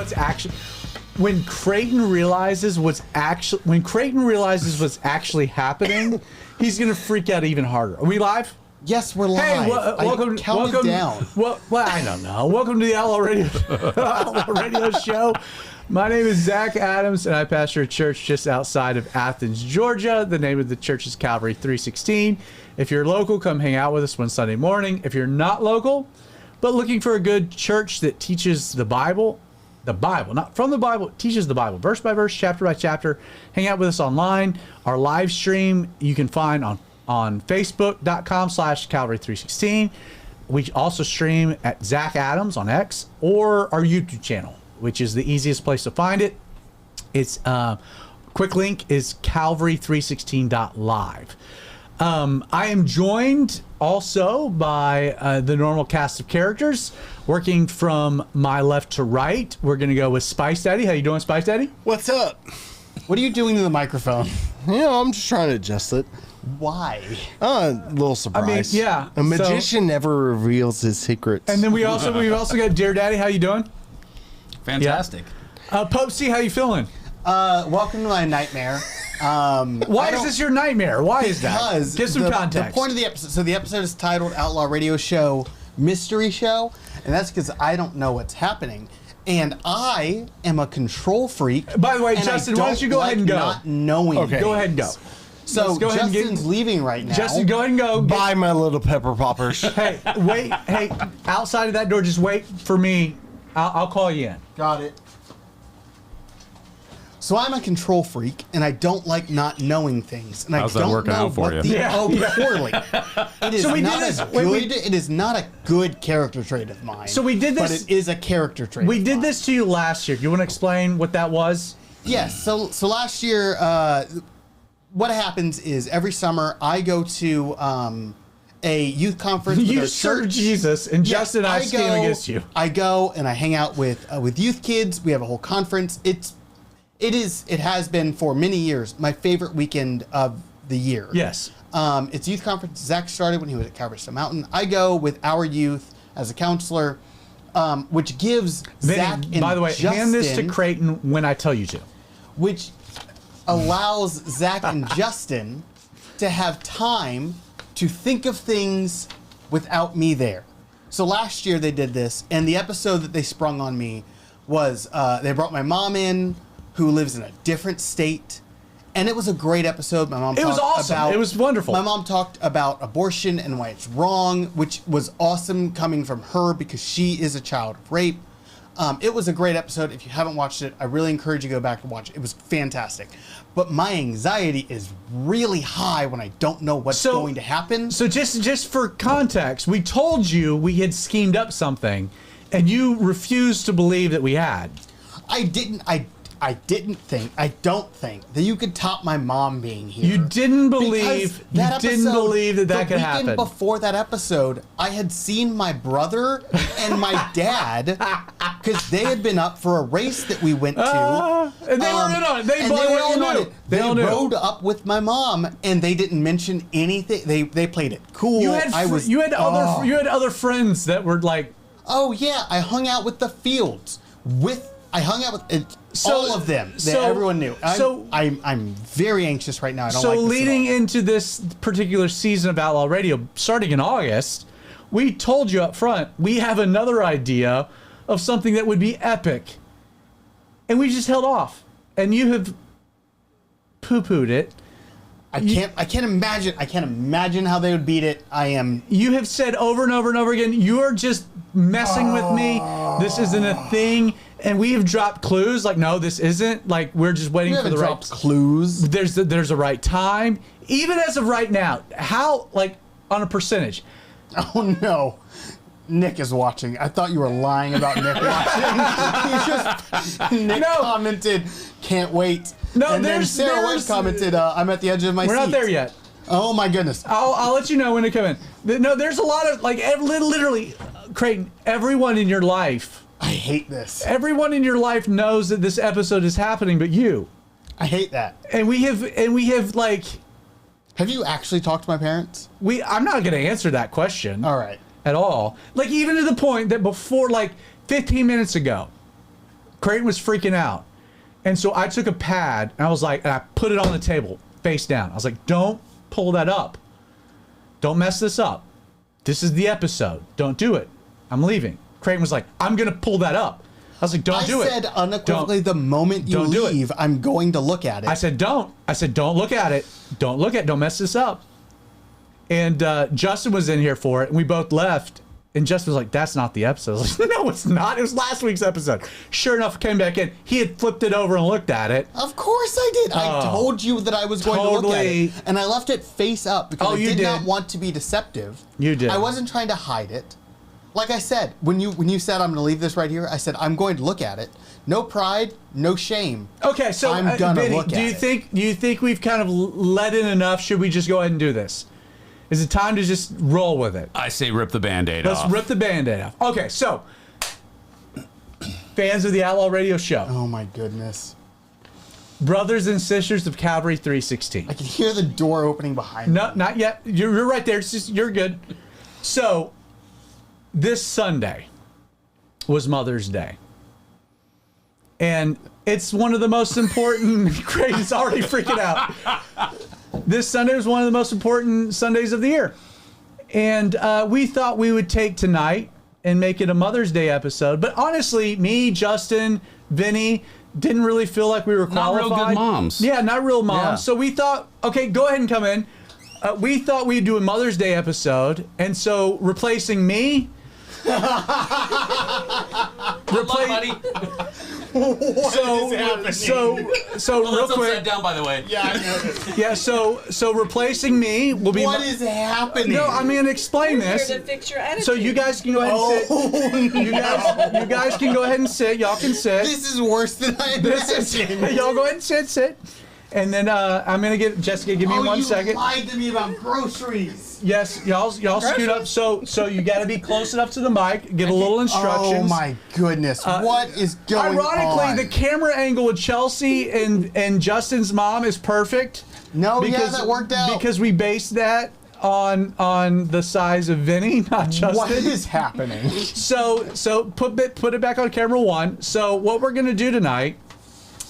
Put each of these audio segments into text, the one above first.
what's actually when Creighton realizes what's actually happening, he's gonna freak out even harder. Are we live? Yes, we're live. Hey, welcome down. Well, I don't know. Welcome to the Outlaw Radio Show. My name is Zach Adams, and I pastor a church just outside of Athens, Georgia. The name of the church is Calvary 316. If you're local, come hang out with us one Sunday morning. If you're not local, but looking for a good church that teaches the Bible, not from the Bible, teaches the Bible, verse by verse, chapter by chapter, hang out with us online. Our live stream you can find on facebook.com/Calvary316. We also stream at Zach Adams on X or our YouTube channel, which is the easiest place to find it. It's quick link is Calvary316.live. I am joined also by the normal cast of characters. Working from my left to right, we're going to go with Spice Daddy. How you doing, Spice Daddy? What's up? What are you doing to the microphone? I'm just trying to adjust it. Why? A little surprise. I mean, yeah. A magician never reveals his secrets. And then we've also got Dear Daddy. How you doing? Fantastic. Pope C, how you feeling? Welcome to my nightmare. Why is this your nightmare? Why is that? Because give some context. The point of the episode. So the episode is titled Outlaw Radio Show Mystery Show, and that's because I don't know what's happening. And I am a control freak. By the way, Justin, why don't you go ahead and go? Not knowing. Okay. Go ahead and go. So Justin's leaving right now. Justin, go ahead and go. Bye, my little pepper poppers. Hey, wait. Hey, outside of that door, just wait for me. I'll call you in. Got it. So I'm a control freak, and I don't like not knowing things. And How's I that don't working know out for what you? poorly. It is So we did not this- a wait, good. It is not a good character trait of mine. So we did this- but it is a character trait. We of did mine. this to you last year. Do you want to explain what that was? Yes. So last year, what happens is every summer I go to a youth conference. with You our serve church. Jesus, and Yes, Justin and I scheme against you. I go and I hang out with youth kids. We have a whole conference. It has been for many years my favorite weekend of the year. Yes. It's youth conference. Zach started when he was at Calvary Stone Mountain. I go with our youth as a counselor, which gives Zach and by the way, Justin, hand this to Creighton when I tell you to. which allows Zach and Justin to have time to think of things without me there. So last year they did this, and the episode that they sprung on me was they brought my mom in, who lives in a different state, and it was a great episode. My mom. It was talked awesome. about- It was wonderful. My mom talked about abortion and why it's wrong, which was awesome coming from her because she is a child of rape. It was a great episode. If you haven't watched it, I really encourage you to go back and watch it. It was fantastic. But my anxiety is really high when I don't know what's going to happen. So just for context, we told you we had schemed up something, and you refused to believe that we had. I don't think that you could top my mom being here. You didn't believe that could The happen. weekend before that episode, I had seen my brother and my dad because they had been up for a race that we went to. And they were in on it. They and all in on knew. it. They all knew. rode up with my mom, and they didn't mention anything. They played it cool. You had other friends that were like, Oh yeah, I hung out with the Fields. I hung out with all of them. Everyone knew. I'm very anxious right now. I don't like this leading at all. into this particular season of Outlaw Radio, starting in August, we told you up front we have another idea of something that would be epic, and we just held off. And you have poo-pooed it. I can't imagine how they would beat it. You have said over and over and over again, you are just messing with me. This isn't a thing. And we have dropped clues like, no, this isn't. Like, we're just waiting for the right clues. There's a right time. Even as of right now, how, like, on a percentage? Oh no. Nick is watching. I thought you were lying about Nick watching. Nick commented, "Can't wait." No, and then Sarah White commented, "I'm at the edge of my seat." We're not there yet. Oh my goodness. I'll let you know when to come in. No, there's a lot of, like, literally, Creighton, everyone in your life. I hate this. Everyone in your life knows that this episode is happening, but you. I hate that. And we have like. Have you actually talked to my parents? I'm not going to answer that question. All right. At all. Like, even to the point that before, like, 15 minutes ago, Creighton was freaking out. And so I took a pad and I put it on the table face down. I was like, don't pull that up. Don't mess this up. This is the episode. Don't do it. I'm leaving. Creighton was like, I'm going to pull that up. I was like, don't do it. I said unequivocally, the moment you leave, I'm going to look at it. I said, don't look at it. Don't look at it. Don't mess this up. And Justin was in here for it, and we both left. And Justin was like, that's not the episode. I was like, no, it's not. It was last week's episode. Sure enough, came back in. He had flipped it over and looked at it. Of course I did. I told you that I was going to look at it. And I left it face up because I did not want to be deceptive. You did. I wasn't trying to hide it. Like I said, when you said I'm going to leave this right here, I said I'm going to look at it. No pride, no shame. Okay, so I'm gonna Vinny, look at it. Do you think we've kind of let in enough? Should we just go ahead and do this? Is it time to just roll with it? I say rip the Band-Aid off. Let's rip the Band-Aid off. Okay, so fans of the Outlaw Radio Show, Oh my goodness. brothers and sisters of Calvary 316. I can hear the door opening behind me. No, not yet. You're right there. It's just, you're good. So, this Sunday was Mother's Day. And it's one of the most important. Creighton's already freaking out. This Sunday was one of the most important Sundays of the year. And we thought we would take tonight and make it a Mother's Day episode. But honestly, me, Justin, Vinny, didn't really feel like we were qualified. Not real good moms. Yeah, not real moms. Yeah. So we thought, okay, go ahead and come in. We thought we'd do a Mother's Day episode. And so replacing me... buddy. So real quick. Upside down, by the way. Yeah, I know. Yeah, so replacing me will be. What is happening? No, I'm going to explain this. Here to fix your attitude. So you guys can go ahead and sit. You guys can go ahead and sit. Y'all can sit. This is worse than I imagined. Y'all go ahead and sit. And then I'm going to get Jessica. Give me 1 second. You lied to me about groceries. Yes, y'all scoot up. So you got to be close enough to the mic. Give a little instructions. Oh my goodness! What is going on? Ironically, the camera angle with Chelsea and Justin's mom is perfect. No, that worked out. Because we based that on the size of Vinny, not Justin. What is happening? So put it back on camera 1. So what we're gonna do tonight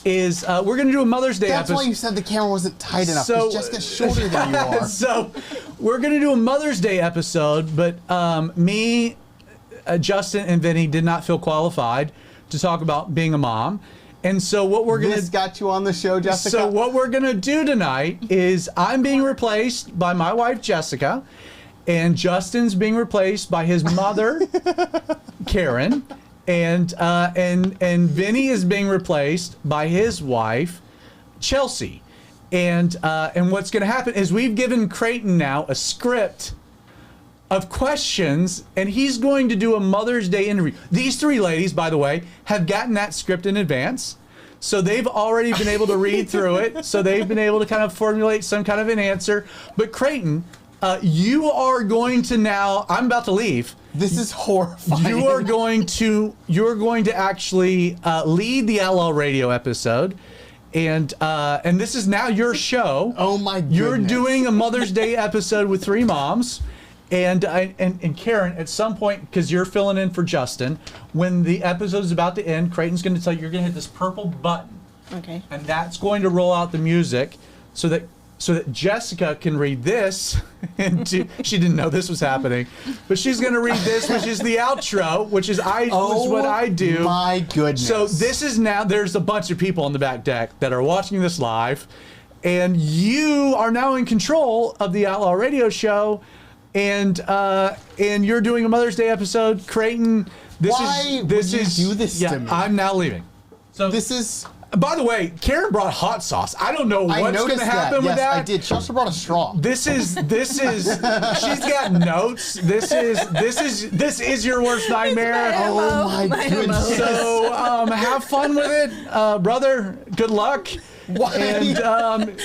is we're gonna do a Mother's Day That's episode. why you said the camera wasn't tight enough. So- Because Jessica's shorter than you are. So we're gonna do a Mother's Day episode, but me, Justin, and Vinny did not feel qualified to talk about being a mom, and so what we're gonna This got you on the show, Jessica. So what we're gonna do tonight is I'm being replaced by my wife Jessica, and Justin's being replaced by his mother Karen, and Vinny is being replaced by his wife Chelsea, and what's gonna happen is we've given Creighton now a script of questions, and he's going to do a Mother's Day interview. These 3 ladies, by the way, have gotten that script in advance. So they've already been able to read through it. So they've been able to kind of formulate some kind of an answer. But Creighton, you are going to now, I'm about to leave. This is horrifying. You're going to actually lead the Outlaw Radio episode. And this is now your show. Oh my goodness. You're doing a Mother's Day episode with 3 moms. And Karen, at some point, because you're filling in for Justin, when the episode is about to end, Creighton's going to tell you you're going to hit this purple button. Okay. And that's going to roll out the music so that Jessica can read this. And she didn't know this was happening, but she's going to read this, which is the outro, which is what I do. My goodness. So this is now, there's a bunch of people on the back deck that are watching this live, and you are now in control of the Outlaw Radio Show. And you're doing a Mother's Day episode, Creighton. Why would you do this to me? I'm now leaving. So this is. By the way, Karen brought hot sauce. I don't know what's going to happen with that. I did. She also brought a straw. This is. She's got notes. This is your worst nightmare. Oh my goodness. So have fun with it, brother. Good luck. Why? And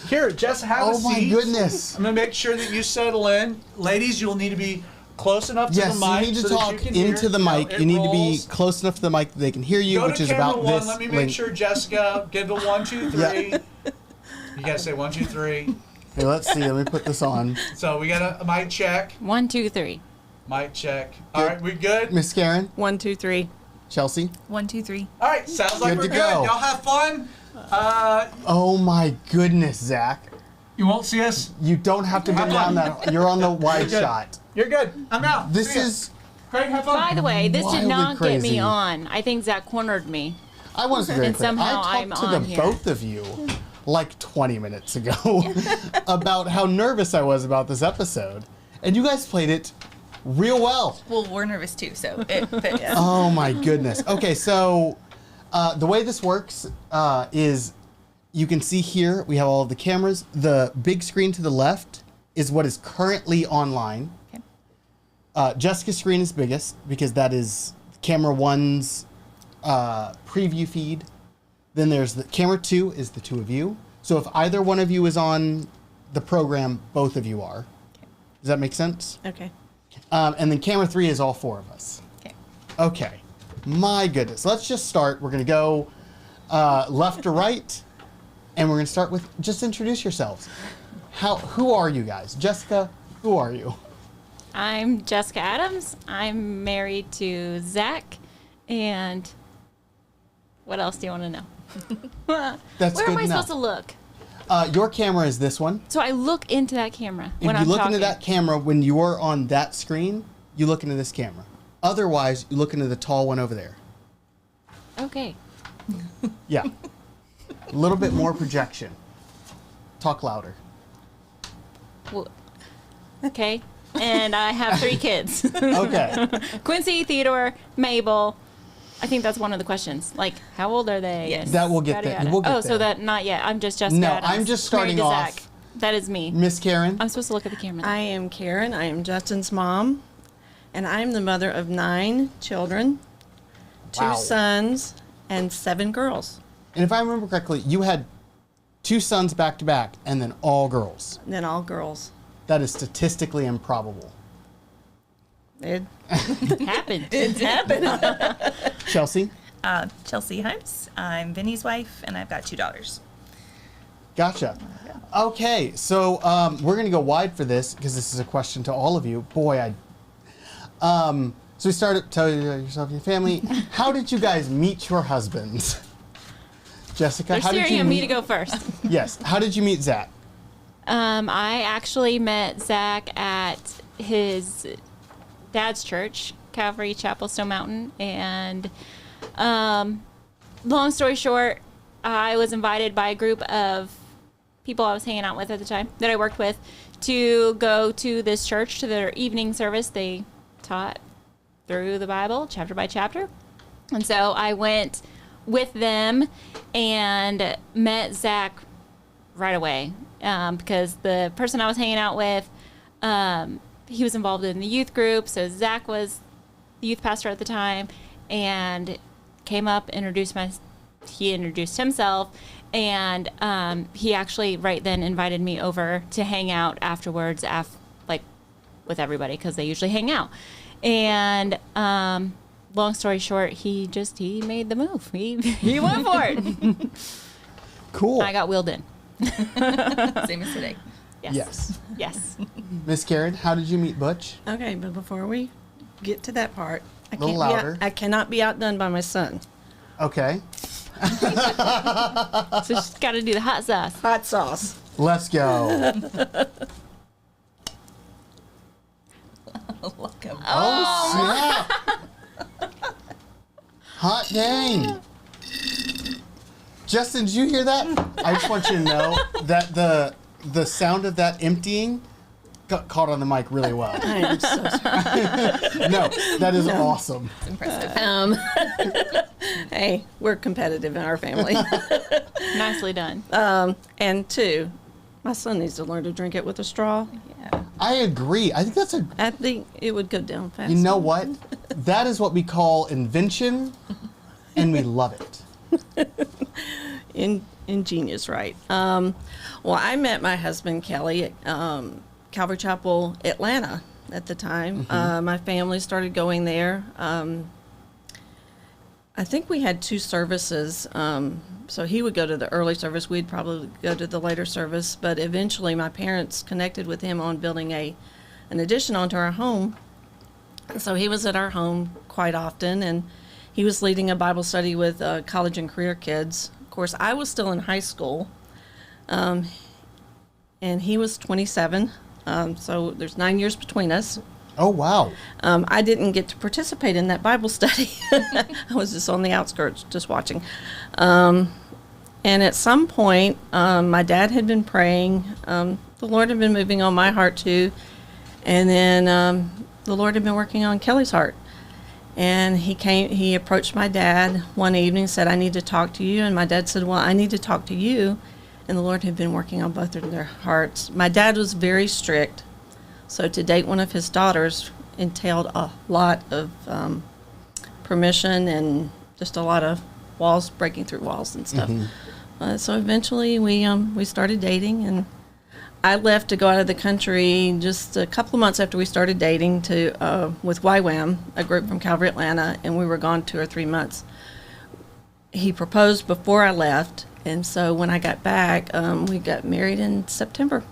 here, Jess, have a seat. Oh my goodness. I'm gonna make sure that you settle in, ladies. You'll need to be close enough to the mic. Yes, you need to talk into the mic. You need to be close enough to the mic that they can hear you, which is about camera 1. this. Let me make sure, Jessica. Give a 1, 2, 3. Yeah. You gotta say 1, 2, 3. Hey, let's see. Let me put this on. So we got a mic check. 1, 2, 3. Mic check. All right, we good? Miss Karen. 1, 2, 3. Chelsea? 1, 2, 3. All right, sounds like Good we're to good. go. Y'all have fun. Oh my goodness, Zach. You won't see us. You don't have to Have bend down fun. that. You're on the wide Good. shot. You're good. I'm out. This See ya. is. Craig, have fun. By the way, this did Wildly not get crazy. me on. I think Zach cornered me. I was very And clear. somehow I I'm talked to on the here. both of you like 20 minutes ago about how nervous I was about this episode, and you guys played it real well. Well, we're nervous too, so it fits. Oh my goodness. Okay, so the way this works is you can see here we have all of the cameras. The big screen to the left is what is currently online. Okay. Jessica's screen is biggest because that is camera 1's preview feed. Then there's the camera 2 is the two of you. So if either one of you is on the program, both of you are. Does that make sense? Okay. And then camera 3 is all four of us. Okay. Okay. My goodness. Let's just start. We're going to go left to right. And we're going to start with just introduce yourselves. Who are you guys? Jessica, who are you? I'm Jessica Adams. I'm married to Zach. And what else do you want to know? That's Where good am I enough. supposed to look? Your camera is this one. So I look into that camera when If I'm you look talking. into that camera when you are on that screen, you look into this camera. Otherwise, you look into the tall one over there. Okay. Yeah. A little bit more projection. Talk louder. Well, okay. And I have 3 kids. Okay. Quincy, Theodore, Mabel. I think that's one of the questions. Like, how old are they? Yes. That will get Yada, there. yada. We'll get oh, there. so that not yet. I'm just Jessica No, Adams, I'm just starting married to off. Zach. That is me. Miss Karen. I'm supposed to look at the camera. I am Karen. I am Justin's mom, and I'm the mother of 9 children, 2 Wow. sons, and 7 girls. And if I remember correctly, you had 2 sons back to back and then all girls. And then all girls. That is statistically improbable. It, happened. it's happened. Chelsea, Chelsea Himes. I'm Vinny's wife, and I've got 2 daughters. gotcha. Okay, so we're gonna go wide for this because this is a question to all of you. Boy, so we started. Tell yourself, your family. How did you guys meet your husbands? Jessica, They're how did staring you at me meet? to go first. Yes. How did you meet Zach? I actually met Zach at his dad's church, Calvary Chapel, Stone Mountain, and long story short, I was invited by a group of people I was hanging out with at the time that I worked with to go to this church to their evening service. They taught through the Bible, chapter by chapter, and so I went with them and met Zach right away because the person I was hanging out with, he was involved in the youth group. So Zach was the youth pastor at the time and came up, he introduced himself, and he actually right then invited me over to hang out afterwards, like with everybody because they usually hang out. And long story short, he made the move. He went for it. Cool. I got wheeled in. Same as today. Yes. Yes. Miss Karen, how did you meet Butch? Okay, but before we get to that part, Little louder. I cannot be outdone by my son. Okay. So she's got to do the hot sauce. Hot sauce. Let's go. Look him. Oh, snap. Hot dang. Justin, did you hear that? I just want you to know that the sound of that emptying got caught on the mic really well. I am so sorry. No, that is awesome. It's impressive. Hey, we're competitive in our family. Nicely done. And 2, my son needs to learn to drink it with a straw. Yeah. I agree. I think that's a. I think it would go down fast. You know what? That is what we call invention, and we love it. Ingenious, right? Well, I met my husband Kelly at Calvary Chapel, Atlanta at the time. My family started going there. I think we had 2 services. So he would go to the early service. We'd probably go to the later service. But eventually my parents connected with him on building an addition onto our home. So he was at our home quite often. And he was leading a Bible study with college and career kids. Of course, I was still in high school, and he was 27. So there's 9 years between us. Oh, wow. I didn't get to participate in that Bible study. I was just on the outskirts, just watching. And at some point, my dad had been praying. The Lord had been moving on my heart too. And then the Lord had been working on Kelly's heart. And he approached my dad one evening, said, I need to talk to you. And my dad said, well, I need to talk to you. And the Lord had been working on both of their hearts. My dad was very strict. So to date one of his daughters entailed a lot of permission and just a lot of walls, breaking through walls and stuff. So eventually we started dating, and I left to go out of the country just a couple of months after we started dating to with YWAM, a group from Calvary, Atlanta, and we were gone 2 or 3 months. He proposed before I left, and so when I got back, we got married in September.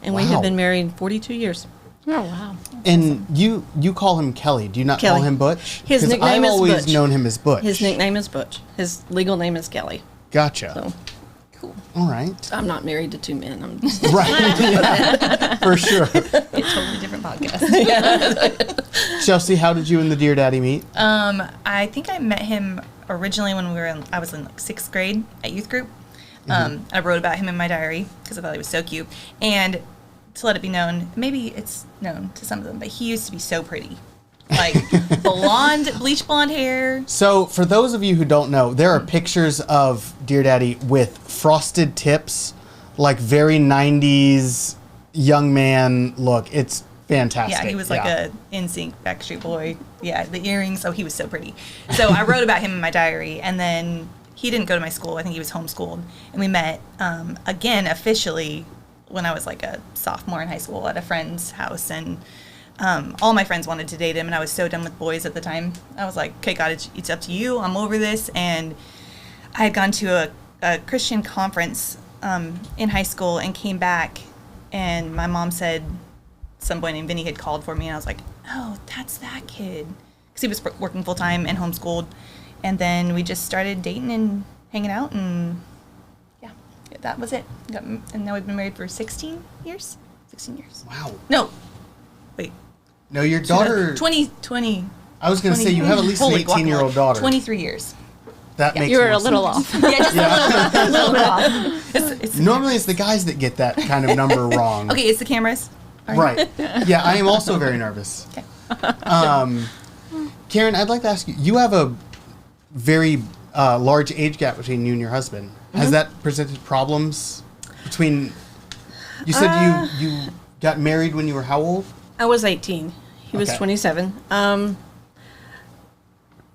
And we Wow. have been married 42 years. Oh, wow. And you call him Kelly. Do you not call Kelly. him Butch? His 'Cause nickname I've is always Butch. known him as Butch. His nickname is Butch. His legal name is Kelly. Gotcha. So, cool. All right. I'm not married to 2 men. I'm just Right. Yeah, for sure. Totally different podcast. Chelsea, how did you and the Dear Daddy meet? I think I met him originally when I was in like 6th grade at youth group. I wrote about him in my diary because I thought he was so cute. And to let it be known, maybe it's known to some of them, but he used to be so pretty. Like bleach blonde hair. So, for those of you who don't know, there are pictures of Dear Daddy with frosted tips, like very 90s young man look. It's fantastic. Yeah, he was like a NSYNC Backstreet Boy. Yeah, the earrings. Oh, he was so pretty. So I wrote about him in my diary, and then he didn't go to my school. I think he was homeschooled. And we met again officially when I was like a sophomore in high school at a friend's house. And all my friends wanted to date him, and I was so done with boys at the time. I was like, okay, God, it's up to you. I'm over this. And I had gone to a Christian conference in high school and came back, and my mom said some boy named Vinny had called for me, and I was like, oh, that's that kid. Because he was working full-time and homeschooled. And then we just started dating and hanging out, and yeah, that was it. And now we've been married for 16 years? 16 years. Wow. No. Wait. No, your daughter. 20. I was going to say, you have at least an Holy 18-year-old guacamole. daughter. 23 years. That makes You were more a little sense. off. Yeah, just a little bit off. It's Normally, it's the guys that get that kind of number wrong. okay, it's the cameras. Right. Yeah, I am also very nervous. Okay. Karen, I'd like to ask you, you have a very large age gap between you and your husband. Has that presented problems between, you said you got married when you were how old? I was 18. He was Okay. 27.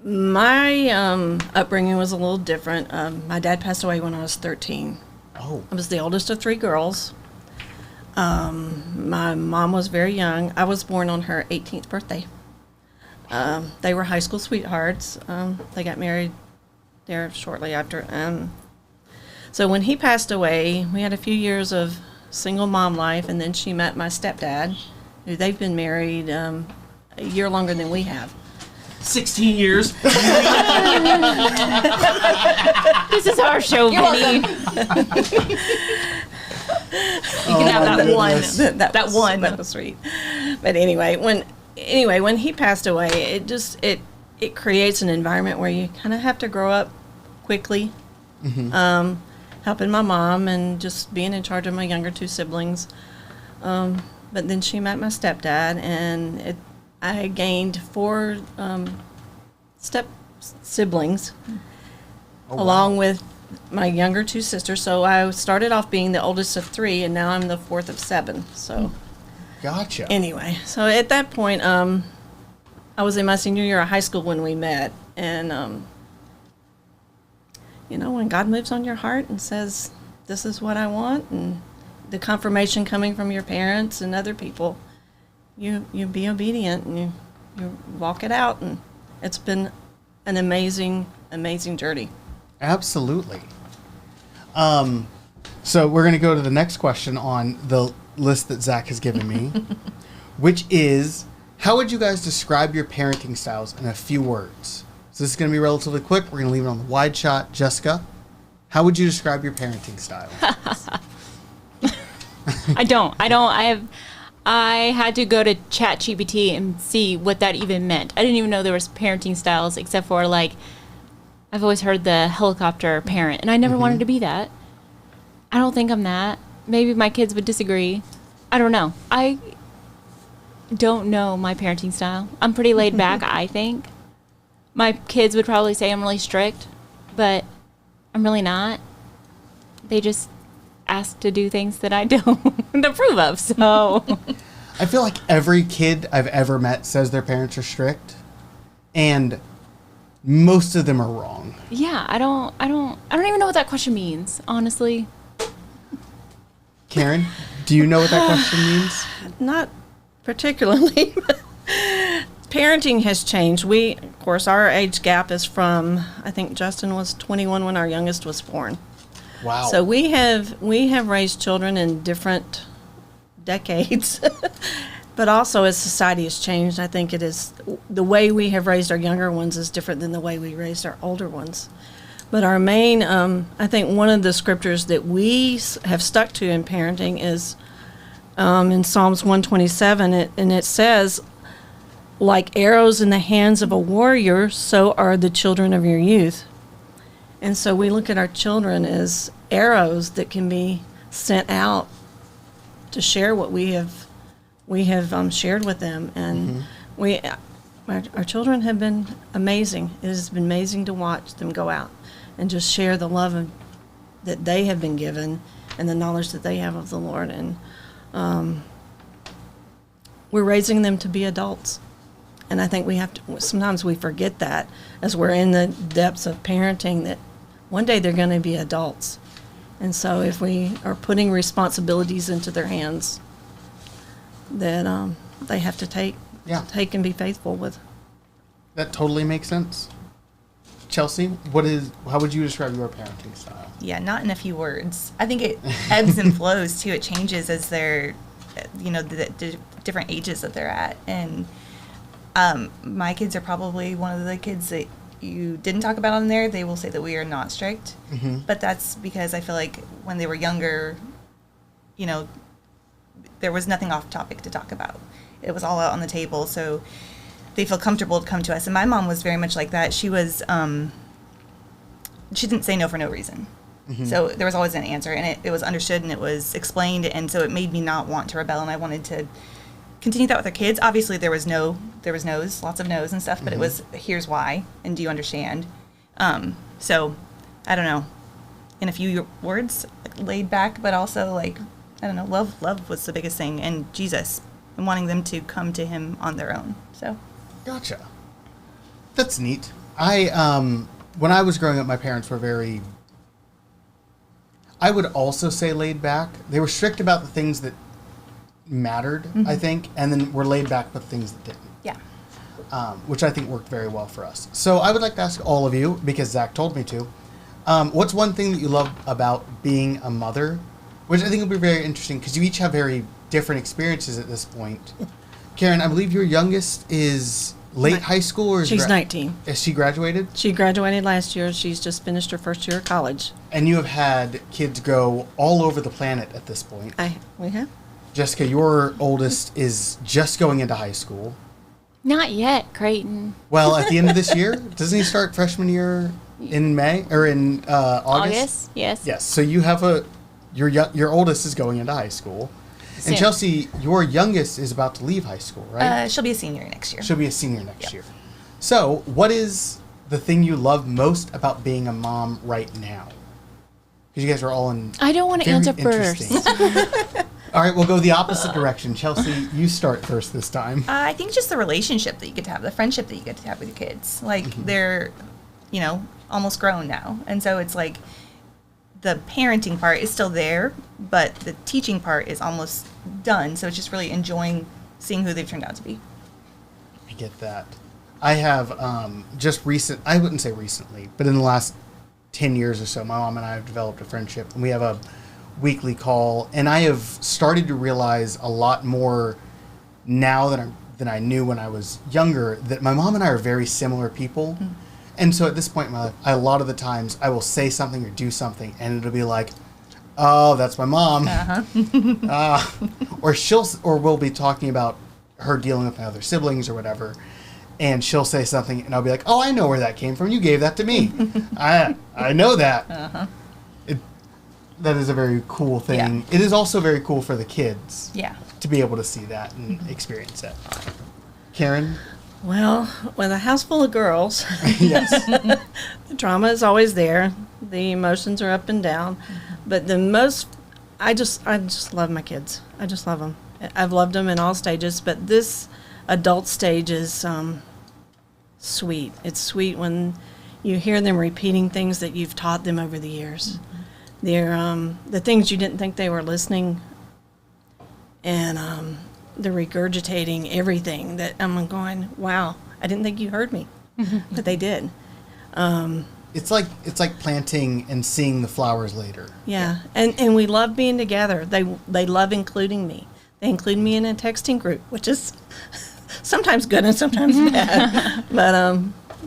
My upbringing was a little different. My dad passed away when I was 13. Oh. I was the oldest of 3 girls. My mom was very young. I was born on her 18th birthday. They were high school sweethearts. They got married there shortly after. So when he passed away, we had a few years of single mom life, and then she met my stepdad, who they've been married a year longer than we have. 16 years. This is our show, Vinny. You can have that one. That was- one. That was sweet. But anyway, when he passed away, it creates an environment where you kind of have to grow up quickly. Helping my mom and just being in charge of my younger 2 siblings. But then she met my stepdad, and I gained 4 step siblings, along with my younger 2 sisters. So I started off being the oldest of 3, and now I'm the 4th of 7. So Gotcha. anyway, so at that point, I was in my senior year of high school when we met, and when God moves on your heart and says, "This is what I want," and the confirmation coming from your parents and other people, you be obedient and you walk it out, and it's been an amazing journey. Absolutely. So we're going to go to the next question on the list that Zach has given me, which is, how would you guys describe your parenting styles in a few words? So this is going to be relatively quick. We're going to leave it on the wide shot. Jessica, how would you describe your parenting style? I had to go to ChatGPT and see what that even meant. I didn't even know there was parenting styles, except for like, I've always heard the helicopter parent, and I never wanted to be that. I don't think I'm that. Maybe my kids would disagree. I don't know. I don't know my parenting style. I'm pretty laid back, I think. My kids would probably say I'm really strict, but I'm really not. They just ask to do things that I don't approve of, so. I feel like every kid I've ever met says their parents are strict, and most of them are wrong. Yeah, I don't even know what that question means, honestly. Karen, do you know what that question means? Not particularly. Parenting has changed. Of course, our age gap is from, I think Justin was 21 when our youngest was born. Wow. So we have raised children in different decades. But also as society has changed, I think it is the way we have raised our younger ones is different than the way we raised our older ones. But our main, I think one of the scriptures that we have stuck to in parenting is in Psalms 127, and it says, like arrows in the hands of a warrior, so are the children of your youth. And so we look at our children as arrows that can be sent out to share what we have shared with them. And our children have been amazing. It has been amazing to watch them go out and just share the love that they have been given and the knowledge that they have of the Lord. And we're raising them to be adults. And I think sometimes we forget that as we're in the depths of parenting, that one day they're going to be adults. And so if we are putting responsibilities into their hands that they have to take and be faithful with. That totally makes sense. Chelsea, how would you describe your parenting style? Yeah, not in a few words. I think it ebbs and flows too. It changes as they're, the different ages that they're at. And my kids are probably one of the kids that you didn't talk about on there. They will say that we are not strict. Mm-hmm. But that's because I feel like when they were younger, there was nothing off topic to talk about. It was all out on the table. So they feel comfortable to come to us. And my mom was very much like that. She was, she didn't say no for no reason. Mm-hmm. So there was always an answer, and it was understood and it was explained. And so it made me not want to rebel, and I wanted to continue that with our kids. Obviously there was no's, lots of no's and stuff, but it was, here's why, and do you understand? So I don't know, in a few words, laid back, but also I don't know, love was the biggest thing, and Jesus, and wanting them to come to him on their own. So gotcha. That's neat. When I was growing up, my parents were very, I would also say laid back. They were strict about the things that mattered, I think, and then were laid back with things that didn't. Yeah. Which I think worked very well for us. So I would like to ask all of you, because Zach told me to, what's one thing that you love about being a mother? Which I think will be very interesting, because you each have very different experiences at this point. Karen, I believe your youngest is late high school, or she's 19. Is she graduated? She graduated last year. She's just finished her first year of college. And you have had kids go all over the planet at this point. We have. Jessica, your oldest is just going into high school. Not yet, Creighton. Well, at the end of this year, doesn't he start freshman year in May or in August? August, yes. Yes. So you have your oldest is going into high school, Soon. and Chelsea, your youngest is about to leave high school, right? She'll be a senior next year. She'll be a senior next year. So, what is the thing you love most about being a mom right now? Because you guys are all in. I don't want to answer first. All right, we'll go the opposite direction. Chelsea, you start first this time. I think just the relationship that you get to have, the friendship that you get to have with your kids. They're, almost grown now. And so it's like the parenting part is still there, but the teaching part is almost done. So it's just really enjoying seeing who they've turned out to be. I get that. I have I wouldn't say recently, but in the last 10 years or so, my mom and I have developed a friendship, and we have a weekly call, and I have started to realize a lot more now than I knew when I was younger, that my mom and I are very similar people. And so at this point in my life, a lot of the times I will say something or do something, and it'll be like, "Oh, that's my mom," or we'll be talking about her dealing with my other siblings or whatever, and she'll say something, and I'll be like, "Oh, I know where that came from. You gave that to me. I know that." That is a very cool thing. Yeah. It is also very cool for the kids. Yeah. To be able to see that and experience it. Karen? Well, with a house full of girls, Yes. the drama is always there. The emotions are up and down. But the most, I just love my kids. I just love them. I've loved them in all stages, but this adult stage is sweet. It's sweet when you hear them repeating things that you've taught them over the years. They're the things you didn't think they were listening, and they're regurgitating everything that I'm going, wow, I didn't think you heard me, but they did. It's like planting and seeing the flowers later. Yeah, and we love being together. They love including me. They include me in a texting group, which is sometimes good and sometimes bad. But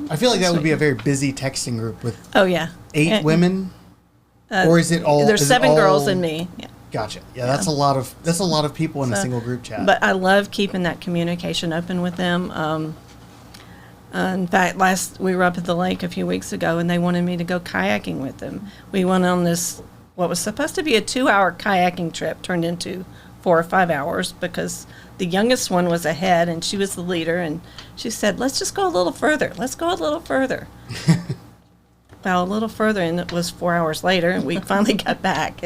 I feel like that would be a very busy texting group with oh yeah, 8 women. Or is it all? There's is it 7 girls all- and me. Yeah. Gotcha. Yeah, that's a lot of people in a single group chat. But I love keeping that communication open with them. In fact, we were up at the lake a few weeks ago, and they wanted me to go kayaking with them. We went on this, what was supposed to be a 2-hour kayaking trip, turned into 4 or 5 hours because the youngest one was ahead, and she was the leader, and she said, let's just go a little further. Let's go a little further. Well, a little further, and it was 4 hours later, and we finally got back.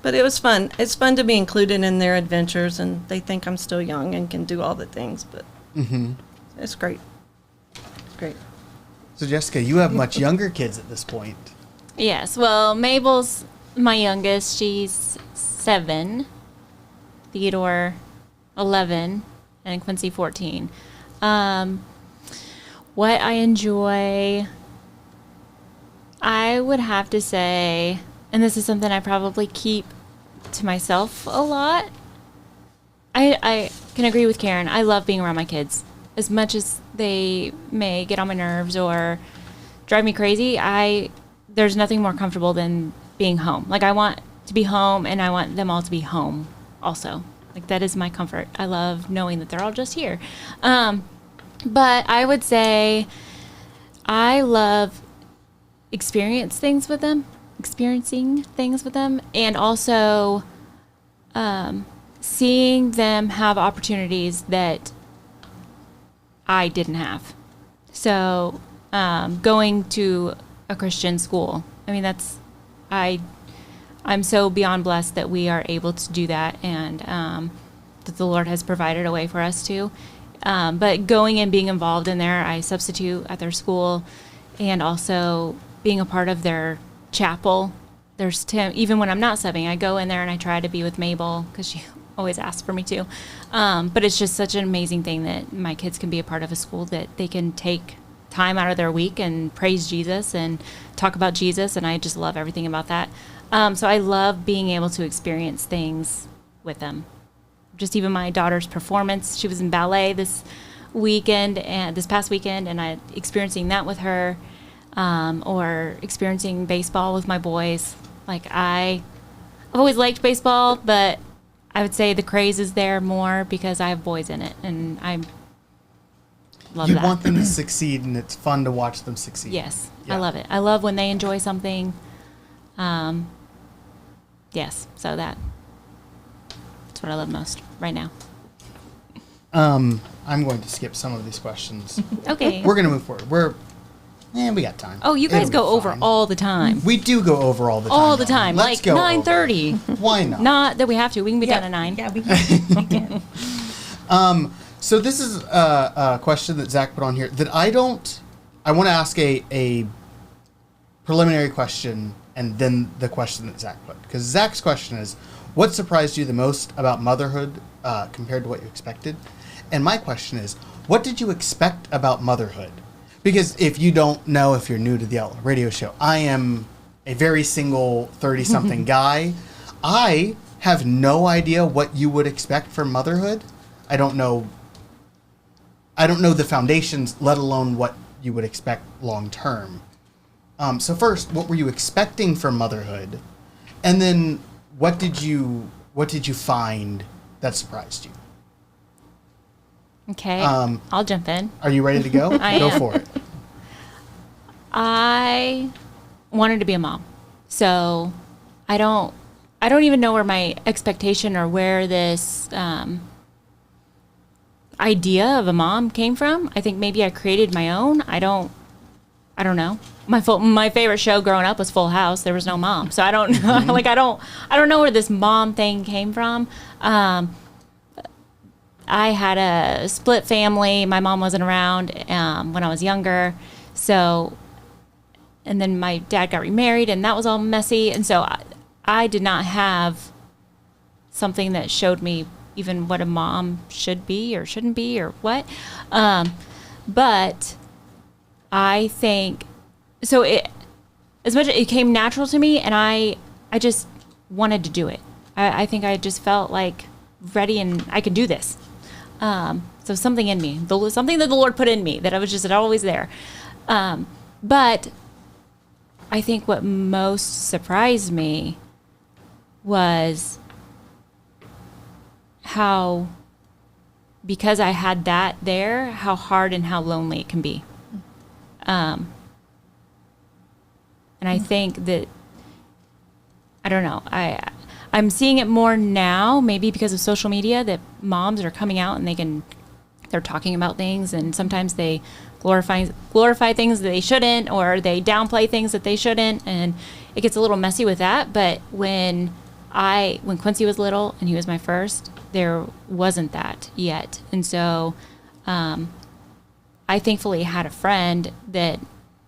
But it was fun. It's fun to be included in their adventures, and they think I'm still young and can do all the things, but it's great. It's great. So Jessica, you have much younger kids at this point. Yes. Well, Mabel's my youngest. She's 7. Theodore, 11, and Quincy, 14. What I enjoy, I would have to say, and this is something I probably keep to myself a lot. I can agree with Karen. I love being around my kids. As much as they may get on my nerves or drive me crazy, there's nothing more comfortable than being home. Like, I want to be home, and I want them all to be home also. Like, that is my comfort. I love knowing that they're all just here. But I would say I love experiencing things with them, and also seeing them have opportunities that I didn't have. So going to a Christian school, I mean, I'm so beyond blessed that we are able to do that, and that the Lord has provided a way for us to. But going and being involved in there, I substitute at their school, and also being a part of their chapel. There's even when I'm not subbing, I go in there and I try to be with Mabel because she always asks for me to. But it's just such an amazing thing that my kids can be a part of a school that they can take time out of their week and praise Jesus and talk about Jesus, and I just love everything about that. So I love being able to experience things with them. Just even my daughter's performance, she was in ballet this past weekend, and I experiencing that with her, or experiencing baseball with my boys. Like, I've always liked baseball, but I would say the craze is there more because I have boys in it, and I love You that. want them to succeed, and it's fun to watch them succeed. Yes, Yeah. I love it. I love when they enjoy something. Yes, so that's what I love most right now. I'm going to skip some of these questions. Okay. We're going to move forward. We got time. Oh, you guys It'll go be over fine. all the time. We do go over all the time. All the though. time. Let's Like go over. 9:30. Why not? Not that we have to. We can be done at 9. Yeah, we can. So this is a question that Zach put on here that I want to ask a preliminary question and then the question that Zach put. Because Zach's question is, what surprised you the most about motherhood compared to what you expected? And my question is, what did you expect about motherhood? Because if you don't know, if you're new to the Outlaw Radio Show, I am a very single 30-something guy. I have no idea what you would expect from motherhood. I don't know the foundations, let alone what you would expect long term. So first, what were you expecting from motherhood, and then what did you find that surprised you? Okay, I'll jump in. Are you ready to go? I Go am. for it. I wanted to be a mom, so I don't even know where my expectation or where this idea of a mom came from. I think maybe I created my own. I don't know. My favorite show growing up was Full House. There was no mom, so I don't like I don't know where this mom thing came from. I had a split family. My mom wasn't around when I was younger, so. And then my dad got remarried, and that was all messy. And so I did not have something that showed me even what a mom should be or shouldn't be or what. But I think, so as much as it came natural to me, and I just wanted to do it. I think I just felt like ready and I could do this. So something in me, something that the Lord put in me that I was just always there. But I think what most surprised me was how, because I had that there, how hard and how lonely it can be. And I think that, I don't know, I'm seeing it more now, maybe because of social media, that moms are coming out and they're talking about things, and sometimes they glorify things that they shouldn't, or they downplay things that they shouldn't, and it gets a little messy with that. But when Quincy was little and he was my first, there wasn't that yet. And so I thankfully had a friend that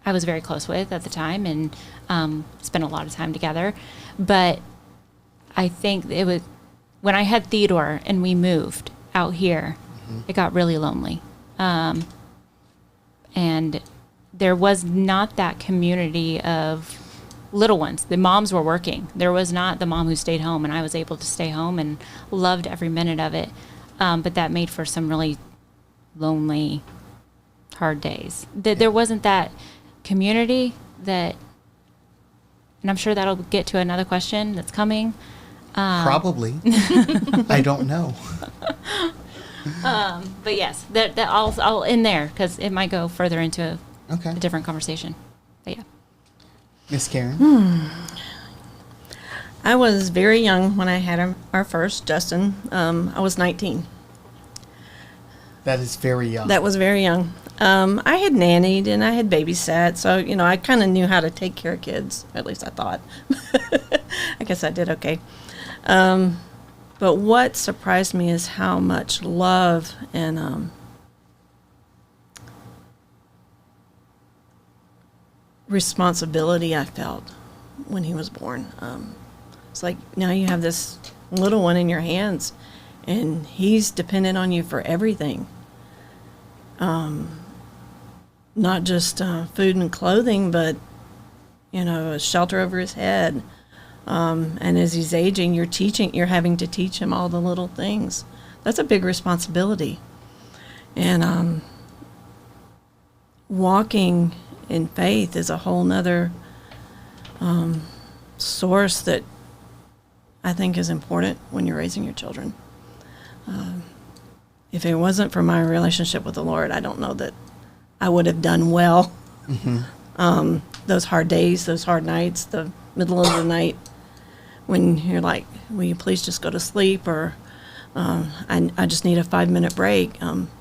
I was very close with at the time, and spent a lot of time together. But I think it was when I had Theodore and we moved out here, it got really lonely. And there was not that community of little ones. The moms were working. There was not the mom who stayed home, and I was able to stay home and loved every minute of it. But that made for some really lonely, hard days. There wasn't that community that, and I'm sure that'll get to another question that's coming. Probably. I don't know. But yes, that I'll end there because it might go further into Okay. a different conversation. But yeah. Miss Karen? I was very young when I had our first, Justin. I was 19. That is very young. That was very young. I had nannied and I had babysat, so, I kind of knew how to take care of kids. At least I thought. I guess I did okay. But what surprised me is how much love and responsibility I felt when he was born. It's like now you have this little one in your hands, and he's dependent on you for everything. Not just food and clothing, but a shelter over his head. And as he's aging, you're having to teach him all the little things. That's a big responsibility. And walking in faith is a whole nother source that I think is important when you're raising your children. If it wasn't for my relationship with the Lord, I don't know that I would have done well. Mm-hmm. Those hard days, those hard nights, the middle of the night, when you're like, will you please just go to sleep, or I just need a 5-minute break.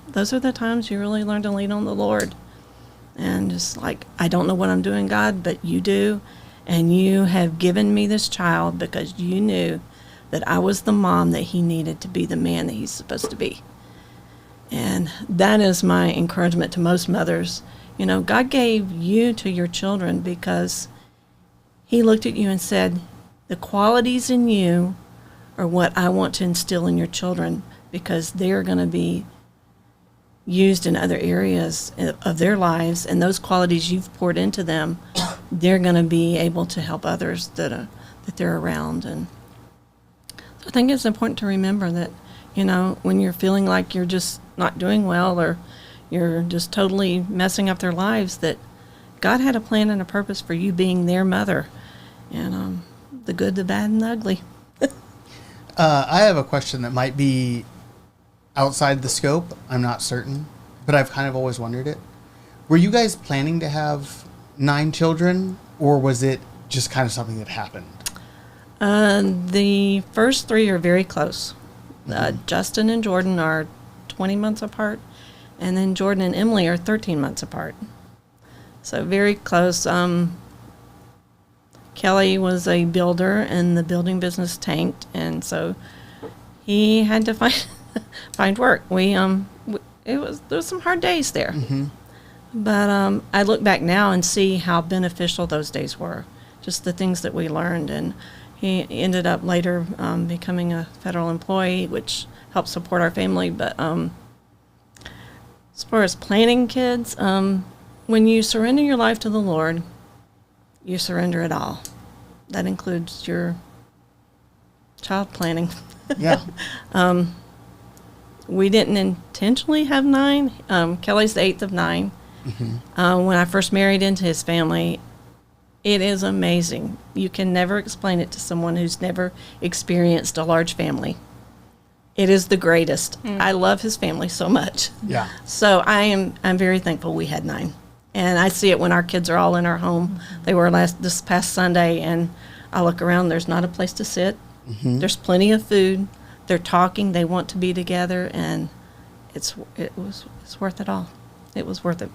Those are the times you really learn to lean on the Lord. And just like, I don't know what I'm doing, God, but you do. And you have given me this child because you knew that I was the mom that he needed to be the man that he's supposed to be. And that is my encouragement to most mothers. God gave you to your children because he looked at you and said, the qualities in you are what I want to instill in your children, because they're going to be used in other areas of their lives, and those qualities you've poured into them, they're going to be able to help others that they're around. And so I think it's important to remember that, when you're feeling like you're just not doing well, or you're just totally messing up their lives, that God had a plan and a purpose for you being their mother. And the good, the bad, and the ugly. I have a question that might be outside the scope. I'm not certain, but I've kind of always wondered it. Were you guys planning to have 9 children, or was it just kind of something that happened? The first 3 are very close. Justin and Jordan are 20 months apart, and then Jordan and Emily are 13 months apart. So very close. Kelly was a builder, and the building business tanked, and so he had to find work. There was some hard days there, but I look back now and see how beneficial those days were. Just the things that we learned, and he ended up later becoming a federal employee, which helped support our family. But as far as planning kids, when you surrender your life to the Lord, you surrender it all. That includes your child planning. Yeah. We didn't intentionally have 9. Kelly's the 8th of 9. When I first married into his family, it is amazing. You can never explain it to someone who's never experienced a large family. It is the greatest. I love his family so much. Yeah. So I'm very thankful we had 9. And I see it when our kids are all in our home. They were this past Sunday, and I look around, there's not a place to sit. There's plenty of food. They're talking, they want to be together, and it's worth it all. It was worth it.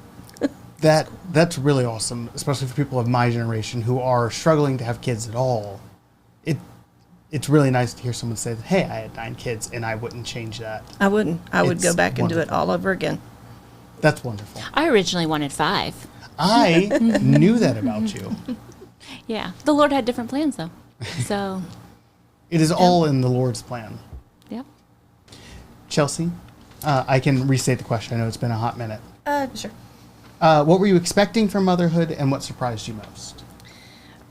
That's really awesome, especially for people of my generation who are struggling to have kids at all. It's really nice to hear someone say, hey, I had 9 kids, and I wouldn't change that. I wouldn't. I would go It's back and do it wonderful. all over again. That's wonderful. I originally wanted 5. I knew that about you. Yeah. The Lord had different plans, though. So, It is all in the Lord's plan. yep. Chelsea, I can restate the question. I know it's been a hot minute. Sure. What were you expecting from motherhood, and what surprised you most?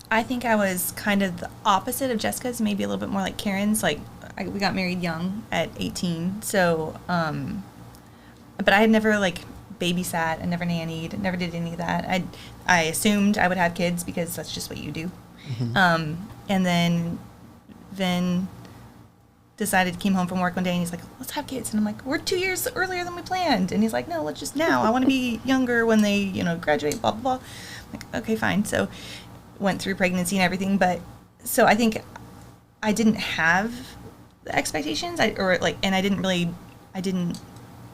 I think I was kind of the opposite of Jessica's, maybe a little bit more like Karen's. Like, we got married young at 18, so, but I had never, like, babysat, I never nannied, never did any of that. I assumed I would have kids because that's just what you do. And then Vin came home from work one day, and he's like, let's have kids. And I'm like, we're 2 years earlier than we planned. And he's like, no, let's just now. I want to be younger when they, graduate, blah, blah, blah. I'm like, okay, fine. So went through pregnancy and everything. But so I think I didn't have the expectations, and I didn't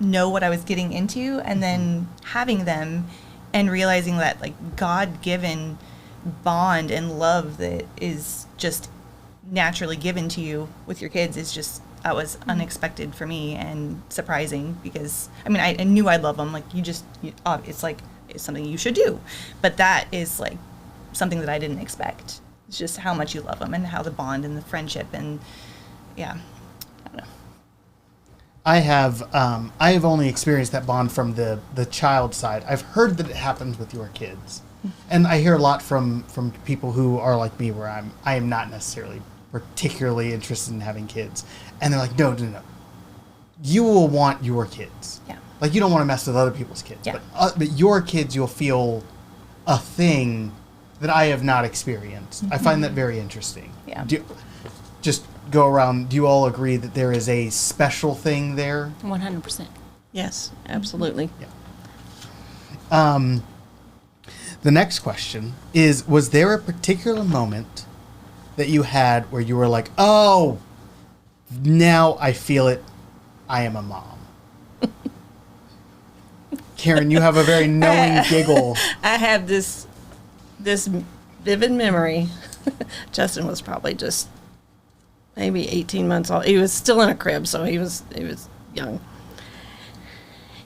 know what I was getting into. And then having them and realizing that, like, God-given bond and love that is just naturally given to you with your kids is just, that was unexpected for me and surprising, because I knew I'd love them. Like, it's like, it's something you should do, but that is like something that I didn't expect. It's just how much you love them and how the bond and the friendship, and yeah, I don't know. I have only experienced that bond from the child side. I've heard that it happens with your kids, and I hear a lot from people who are like me, where I am not necessarily particularly interested in having kids, and they're like, no, you will want your kids. Yeah. Like, you don't want to mess with other people's kids, Yeah. but your kids, you'll feel a thing that I have not experienced. I find that very interesting. Yeah. Just go around. Do you all agree that there is a special thing there? 100%. Yes, absolutely. The next question is, was there a particular moment that you had where you were like, oh, now I feel it, I am a mom? Karen, you have a very knowing giggle. I have this vivid memory. Justin was probably just maybe 18 months old. He was still in a crib, so he was young.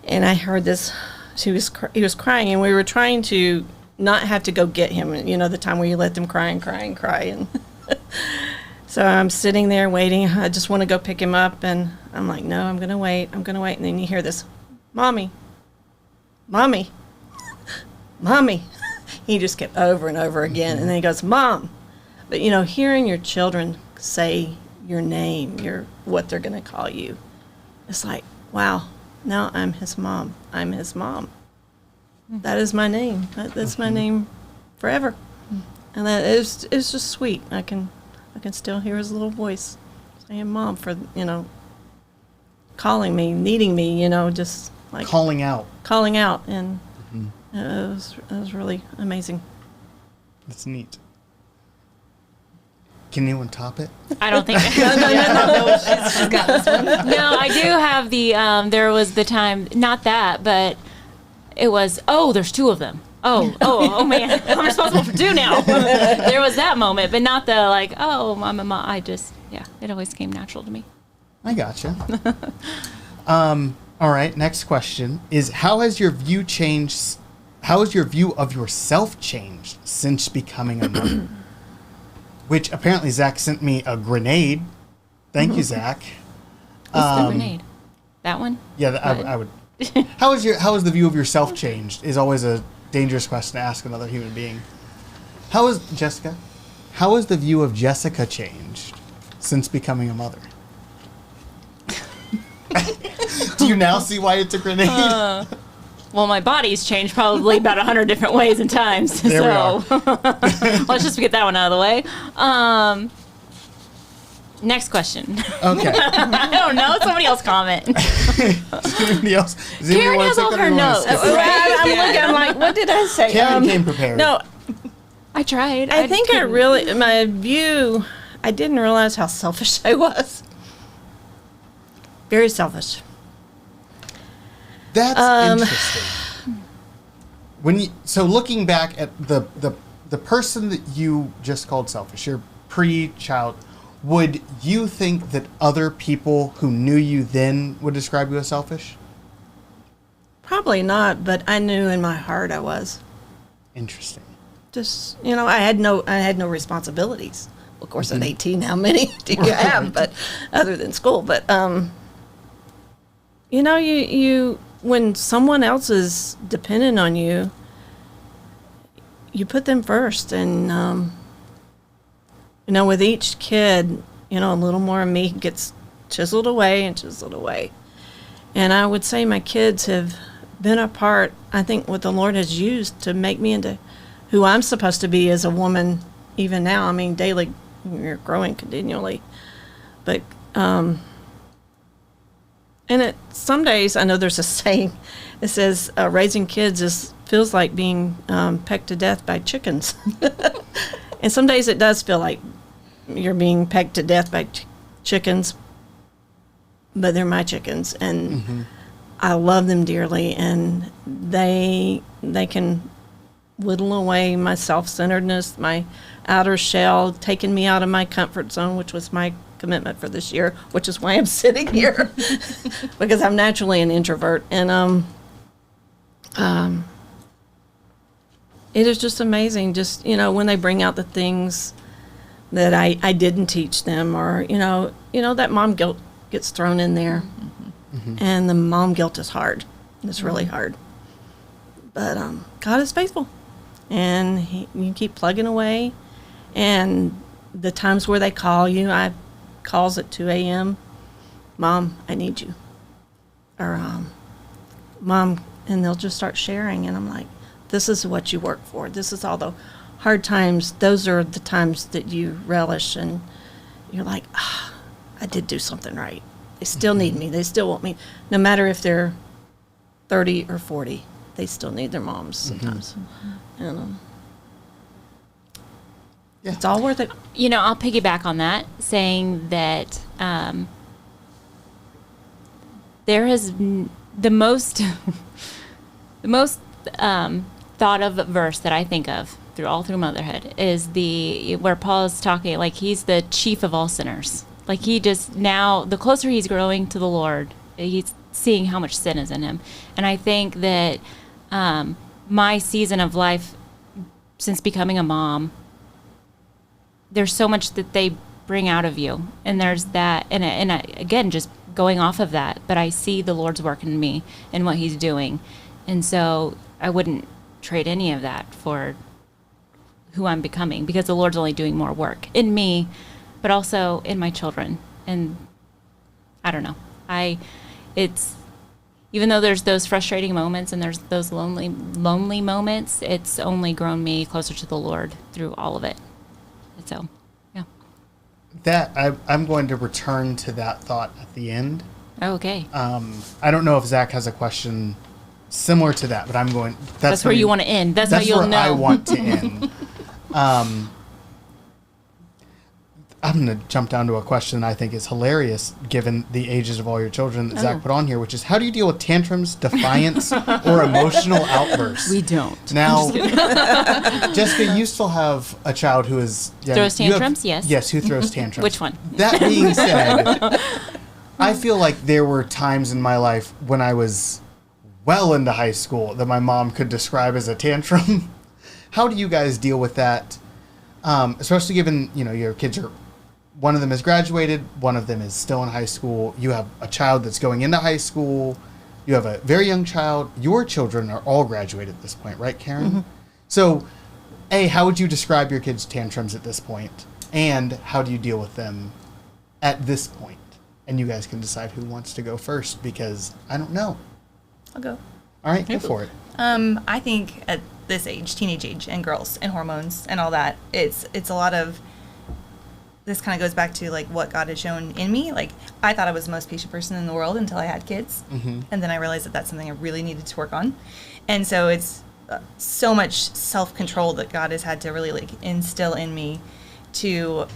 And I heard this. He was crying, and we were trying to not have to go get him. You know, the time where you let them cry and cry and cry. And so I'm sitting there waiting. I just want to go pick him up, and I'm like, no, I'm going to wait. And then you hear this, Mommy, Mommy, Mommy. He just kept over and over again. And then he goes, Mom. But, hearing your children say your name, what they're going to call you, it's like, wow, Now I'm his mom. I'm his mom. That is my name. That's my name forever. And that is, it's just sweet. I can still hear his little voice saying mom for, calling me, needing me, just like Calling out. And it was really amazing. That's neat. Can anyone top it? I don't think. She's got this one. No, I do have the. There was the time, not that, but it was. Oh, there's two of them. Oh man, I'm responsible for two now. There was that moment, but not the like. Oh, I'm a mom. It always came natural to me. I gotcha. All right. Next question is: How has your view changed? How has your view of yourself changed since becoming a mother? Which apparently Zach sent me a grenade. Thank you, Zach. What's the grenade? That one? Yeah, I would. How has the view of yourself changed? Is always a dangerous question to ask another human being. How has the view of Jessica changed since becoming a mother? Do you now see why it's a grenade? Well, my body's changed probably about 100 different ways and times. There we so let's just get that one out of the way. Next question. Okay. I don't know. Somebody else comment. Anybody else? Does anybody Karen wanna has take all that her or wanna notes. skip it? I'm looking, I'm like, what did I say? Karen came prepared. No, I tried. I think I really, my view, I didn't realize how selfish I was. Very selfish. That's interesting. So looking back at the person that you just called selfish, your pre-child, would you think that other people who knew you then would describe you as selfish? Probably not, but I knew in my heart I was. Interesting. Just, I had no responsibilities. Of course, at 18, how many do you have? But other than school, but you when someone else is dependent on you, you put them first, and with each kid, a little more of me gets chiseled away. And I would say my kids have been a part, I think, what the Lord has used to make me into who I'm supposed to be as a woman, even now. I mean, daily, you're growing continually. But, some days, I know there's a saying, it says, raising kids feels like being pecked to death by chickens. And some days it does feel like you're being pecked to death by chickens, but they're my chickens, and I love them dearly, and they can whittle away my self-centeredness, my outer shell, taking me out of my comfort zone, which was my commitment for this year, which is why I'm sitting here, because I'm naturally an introvert, and it is just amazing, just when they bring out the things that I didn't teach them, or that mom guilt gets thrown in there, and the mom guilt is hard. It's really hard, but God is faithful, and you keep plugging away, and the times where they call you, I calls at 2 a.m. Mom, I need you, or Mom, and they'll just start sharing, and I'm like, this is what you work for. This is all the hard times. Those are the times that you relish, and you're like, I did do something right. They still need me. They still want me. No matter if they're 30 or 40, they still need their moms sometimes. And it's all worth it. I'll piggyback on that, saying that there has the most thought of verse that I think of through motherhood is where Paul is talking like he's the chief of all sinners. Like he just now, the closer he's growing to the Lord, he's seeing how much sin is in him. And I think that my season of life since becoming a mom, there's so much that they bring out of you, and there's that, and again, just going off of that. But I see the Lord's work in me and what He's doing, and so I wouldn't trade any of that for who I'm becoming, because the Lord's only doing more work in me, but also in my children. And I don't know, it's even though there's those frustrating moments and there's those lonely moments, it's only grown me closer to the Lord through all of it. And so, yeah. I'm going to return to that thought at the end. Okay. I don't know if Zach has a question similar to that, but I'm going. That's where you want to end. That's how you'll where know. I want to end. I'm going to jump down to a question I think is hilarious given the ages of all your children that Zach put on here, which is how do you deal with tantrums, defiance, or emotional outbursts? We don't. Now, Jessica, you still have a child who is... Yeah, Throws tantrums? Yes. Yes, who throws tantrums. Which one? That being said, I feel like there were times in my life when I was well into high school that my mom could describe as a tantrum. How do you guys deal with that? Especially given, your kids are... One of them has graduated. One of them is still in high school. You have a child that's going into high school. You have a very young child. Your children are all graduated at this point, right, Karen? Mm-hmm. So, how would you describe your kids' tantrums at this point? And how do you deal with them at this point? And you guys can decide who wants to go first because I don't know. I'll go. All right, go for it. I think at this age, teenage age, and girls and hormones and all that, it's a lot of... This kind of goes back to like what God has shown in me. Like I thought I was the most patient person in the world until I had kids, and then I realized that that's something I really needed to work on. And so it's so much self-control that God has had to really like instill in me to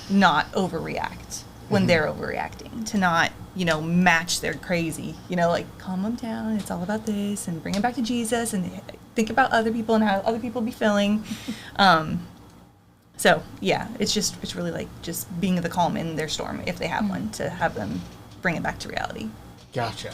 not overreact when they're overreacting, to not match their crazy. Like calm them down. It's all about this, and bring them back to Jesus, and think about other people and how other people be feeling. So, yeah, it's really like just being the calm in their storm, if they have one, to have them bring it back to reality. Gotcha.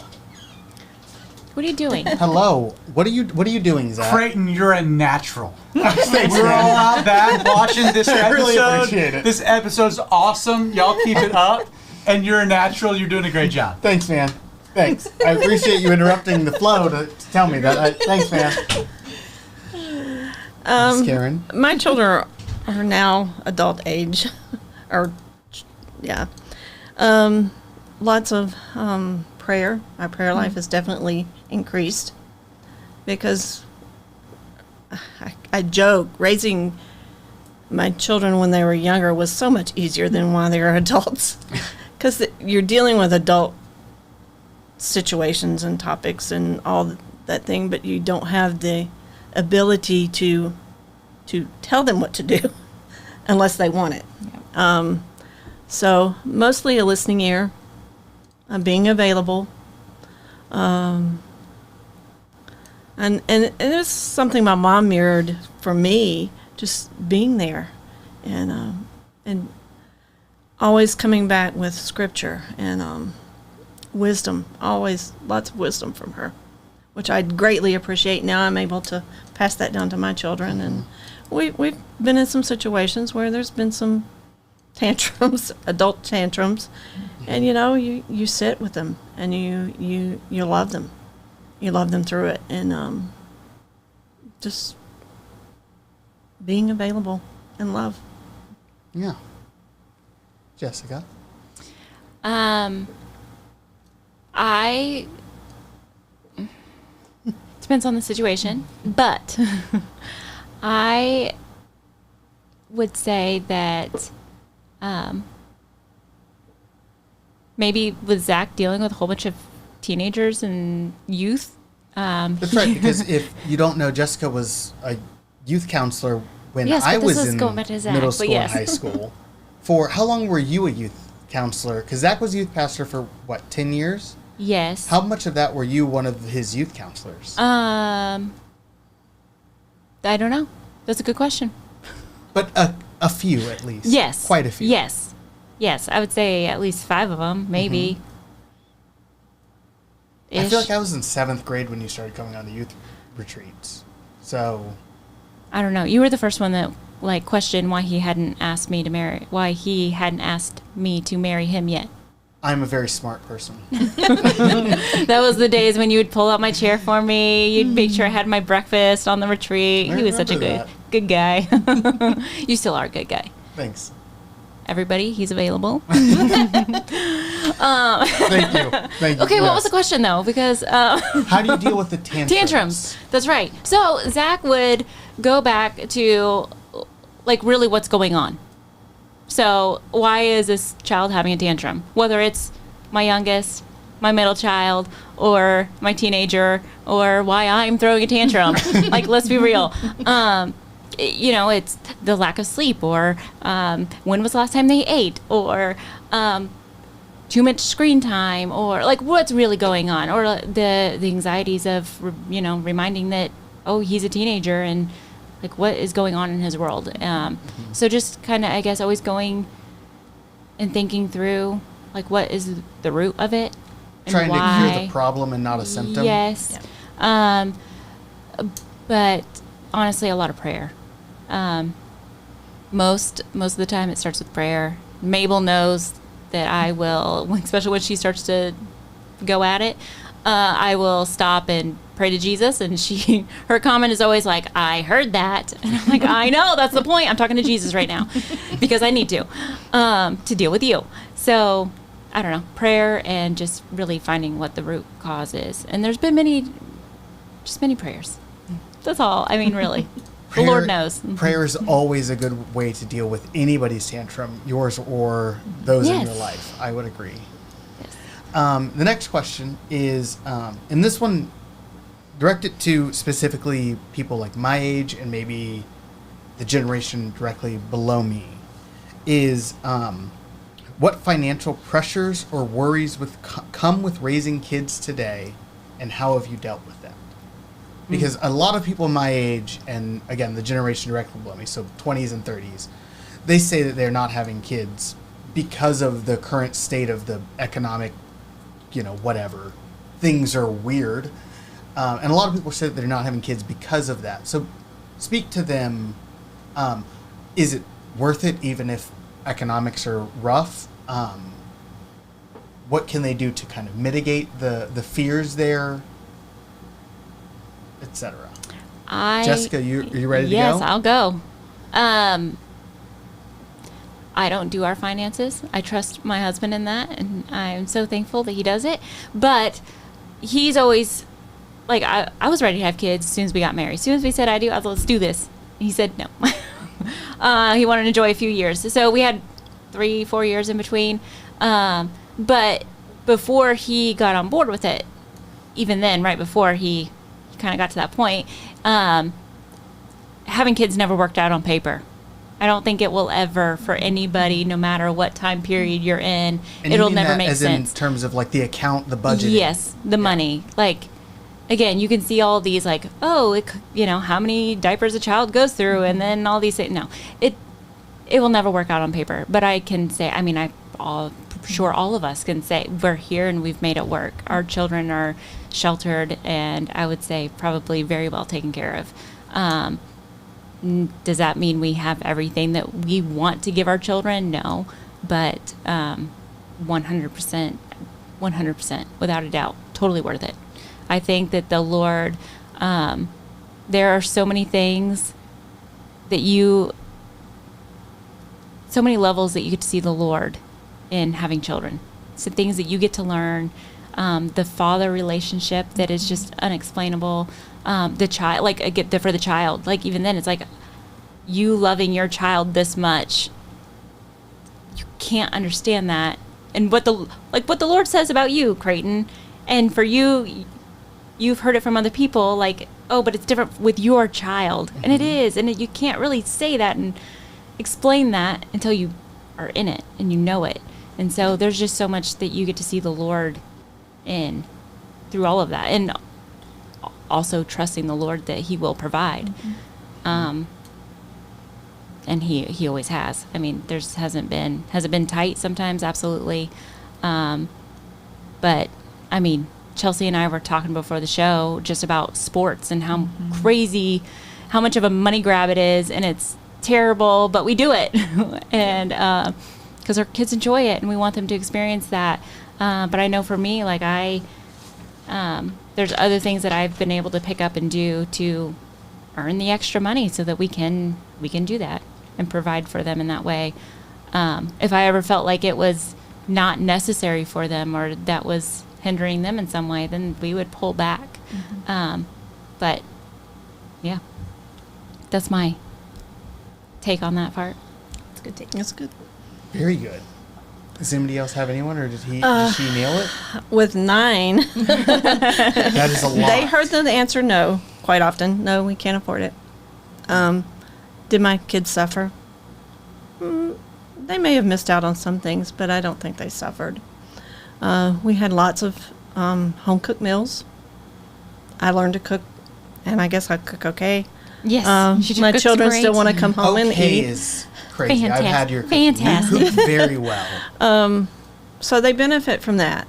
What are you doing? Hello. What are you doing, Zach? Creighton, you're a natural. Thanks, We're man. all out back watching this I episode. really appreciate it. This episode's awesome. Y'all keep it up. And you're a natural. You're doing a great job. Thanks, man. Thanks. I appreciate you interrupting the flow to tell me that. Thanks, man. Thanks, Karen. My children are now adult age, lots of prayer. My prayer life has definitely increased because I joke raising my children when they were younger was so much easier than while they were adults because you're dealing with adult situations and topics and all that thing, but you don't have the ability to tell them what to do unless they want it. Yeah. So mostly a listening ear, being available. And it's something my mom mirrored for me, just being there and always coming back with scripture and wisdom, always lots of wisdom from her, which I greatly appreciate. Now I'm able to pass that down to my children, and we've been in some situations where there's been some tantrums, adult tantrums, and you sit with them and you love them. You love them through it, and just being available in love. Yeah. Jessica? Depends on the situation, but I would say that maybe with Zach dealing with a whole bunch of teenagers and youth. That's right, because if you don't know, Jessica was a youth counselor when Yes, I but was this is in going back to Zach, middle but school yes. and high school. For how long were you a youth counselor? Because Zach was youth pastor for, 10 years? Yes. How much of that were you one of his youth counselors? I don't know. That's a good question. But a few, at least. Yes. Quite a few. Yes. Yes, I would say at least 5 of them, maybe. I feel like I was in 7th grade when you started coming on the youth retreats. So... I don't know. You were the first one that questioned why he hadn't asked me to marry him yet. I'm a very smart person. That was the days when you would pull out my chair for me. You'd make sure I had my breakfast on the retreat. I He was such a remember good guy. You still are a good guy. Thanks. everybody, he's available. Thank you. Thank you. Okay, what Yes. was the question though? Because How do you deal with the tantrums. That's right. So Zach would go back to like really what's going on. So why is this child having a tantrum? Whether it's my youngest, my middle child, or my teenager, or why I'm throwing a tantrum. Like, let's be real. You know, it's the lack of sleep, or when was the last time they ate, or too much screen time, or like what's really going on, or the anxieties of, you know, reminding that, oh, he's a teenager and like what is going on in his world. So just kind of, I guess, always going and thinking through like what is the root of it. And Trying why. to cure the problem and not a symptom. Yes. But honestly, a lot of prayer. Most of the time it starts with prayer. Mabel knows that I will, especially when she starts to go at it, I will stop and pray to Jesus, and her comment is always like, I heard that. And I'm like, I know, that's the point. I'm talking to Jesus right now because I need to deal with you. So I don't know, prayer and just really finding what the root cause is. And there's been many prayers. That's all. I mean, really. The Lord knows. Prayer is always a good way to deal with anybody's tantrum, yours or those in Yes. your life. I would agree. Yes. The next question is, and this one directed to specifically people like my age and maybe the generation directly below me, is what financial pressures or worries come with raising kids today, and how have you dealt with them? Because a lot of people my age, and again, the generation directly below me, so 20s and 30s, they say that they're not having kids because of the current state of the economic, whatever. Things are weird. And a lot of people say that they're not having kids because of that. So speak to them. Is it worth it even if economics are rough? What can they do to kind of mitigate the fears there? Etc. Jessica, are you ready to go? Yes, I'll go. I don't do our finances. I trust my husband in that, and I'm so thankful that he does it. But he's always, like, I was ready to have kids as soon as we got married. As soon as we said, I was, let's do this. He said no. He wanted to enjoy a few years. So we had 3-4 years in between. But before he got on board with it, even then, right before he kind of got to that point, having kids never worked out on paper. I don't think it will ever for anybody, no matter what time period you're in. And it'll you mean never that make as sense. in terms of like the account, the budget. Yes, the money. Like, again, you can see all these like, oh, how many diapers a child goes through, and then all these things. No, it will never work out on paper. But I can say, I'm sure all of us can say we're here and we've made it work. Our children are sheltered, and I would say probably very well taken care of. Does that mean we have everything that we want to give our children? No, but 100%, without a doubt, totally worth it. I think that the Lord, there are so many things that so many levels that you get to see the Lord in having children. So things that you get to learn, the father relationship that is just unexplainable. The child, like, for the child, like, even then it's like you loving your child this much, you can't understand that. And what the Lord says about you, Creighton, and for you, you've heard it from other people, like, oh, but it's different with your child. And it is, and you can't really say that and explain that until you are in it and you know it. And so there's just so much that you get to see the Lord in through all of that, and also trusting the Lord that He will provide. And he always has. I mean, has it been tight sometimes? Absolutely. But I mean, Chelsea and I were talking before the show just about sports and how crazy, how much of a money grab it is, and it's terrible, but we do it. And because our kids enjoy it and we want them to experience that. But I know for me, like there's other things that I've been able to pick up and do to earn the extra money so that we can do that and provide for them in that way. If I ever felt like it was not necessary for them or that was hindering them in some way, then we would pull back. But yeah, that's my take on that part. It's a good take. That's good. Very good. Does anybody else have anyone, or did she nail it? With 9, That is a lot. they heard the answer no quite often. No, we can't afford it. Did my kids suffer? They may have missed out on some things, but I don't think they suffered. We had lots of home-cooked meals. I learned to cook, and I guess I cook okay. Yes, My children still want to come home and Okay eat. is crazy. I've had your cooking. Fantastic. You cook very well. So they benefit from that.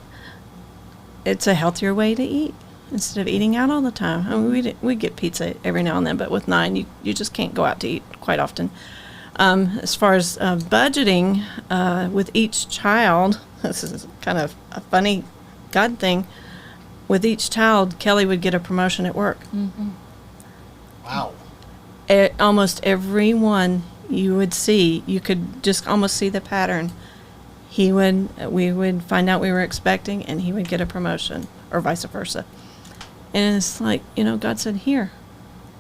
It's a healthier way to eat instead of eating out all the time. I mean, we get pizza every now and then, but with 9, you just can't go out to eat quite often. As far as budgeting with each child, this is kind of a funny God thing. With each child, Kelly would get a promotion at work. Wow. Almost every one you would see, you could just almost see the pattern. We would find out we were expecting, and he would get a promotion, or vice versa. And it's like, God said, here,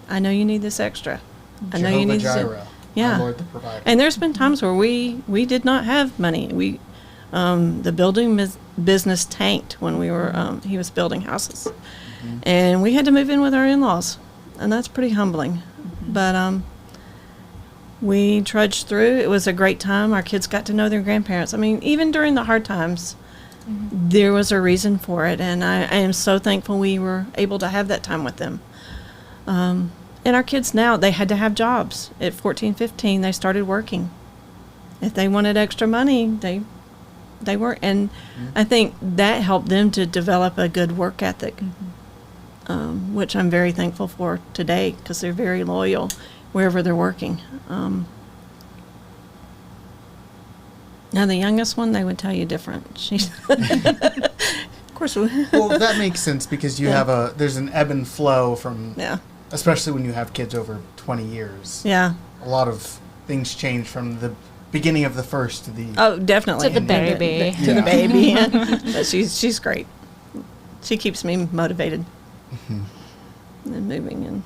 I know you need this extra. I know you Jehovah need Jireh, this. Yeah. our Lord the provider. And there's been times where we did not have money. The building business tanked when we were, he was building houses. And we had to move in with our in-laws. And that's pretty humbling. But we trudged through. It was a great time. Our kids got to know their grandparents. I mean, even during the hard times, there was a reason for it. And I am so thankful we were able to have that time with them. And our kids now, they had to have jobs. At 14, 15, they started working. If they wanted extra money, they were. And I think that helped them to develop a good work ethic, which I'm very thankful for today, because they're very loyal wherever they're working. Now, the youngest one, they would tell you different. She's of course. Well, that makes sense because there's an ebb and flow from, Yeah. especially when you have kids over 20 years. Yeah. A lot of things change from the beginning of the first to the. Oh, definitely. To the baby. To the baby. Yeah. But she's great. She keeps me motivated. And moving and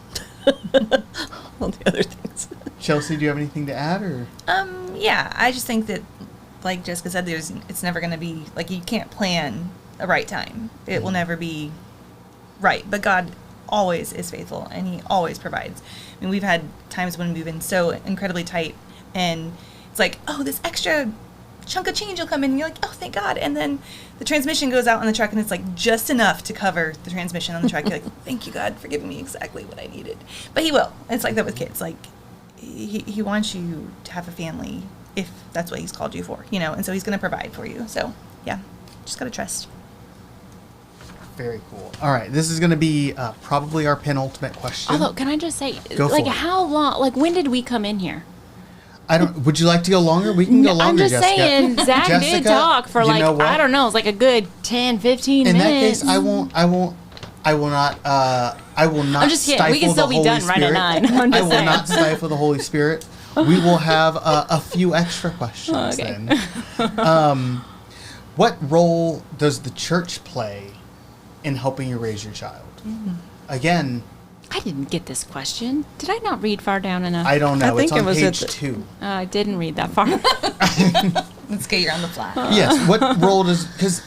all the other things. Chelsea, do you have anything to add, or? Yeah, I just think that, like Jessica said, it's never going to be, like, you can't plan a right time. It will never be right. But God always is faithful, and he always provides. I mean, we've had times when we've been so incredibly tight, and it's like, oh, this extra chunk of change will come in, and you're like, oh, thank God. And then the transmission goes out on the truck, and it's like just enough to cover the transmission on the truck. You're like, thank you, God, for giving me exactly what I needed. But he will. It's like that with kids. Like, he wants you to have a family if that's what he's called you for, and so he's going to provide for you. So, yeah, just got to trust. Very cool. All right, this is going to be probably our penultimate question. Although, can I just say, Go for like, it. how long, like, when did we come in here? Would you like to go longer? We can go longer, I'm just Jessica. saying, Zach did Jessica, talk for, you like, know what? I don't know, it's like a good 10, 15 In minutes. that case, I will not I'm just kidding. stifle We can still the be Holy done right at Spirit. 9. I'm I just will saying. not stifle the Holy Spirit. We will have a few extra questions Okay. then. What role does the church play in helping you raise your child? Again, I didn't get this question. Did I not read far down enough? I don't know. I It's think on it was at page the- 2. I didn't read that far. Let's get you on the fly. Yes. What role does? Because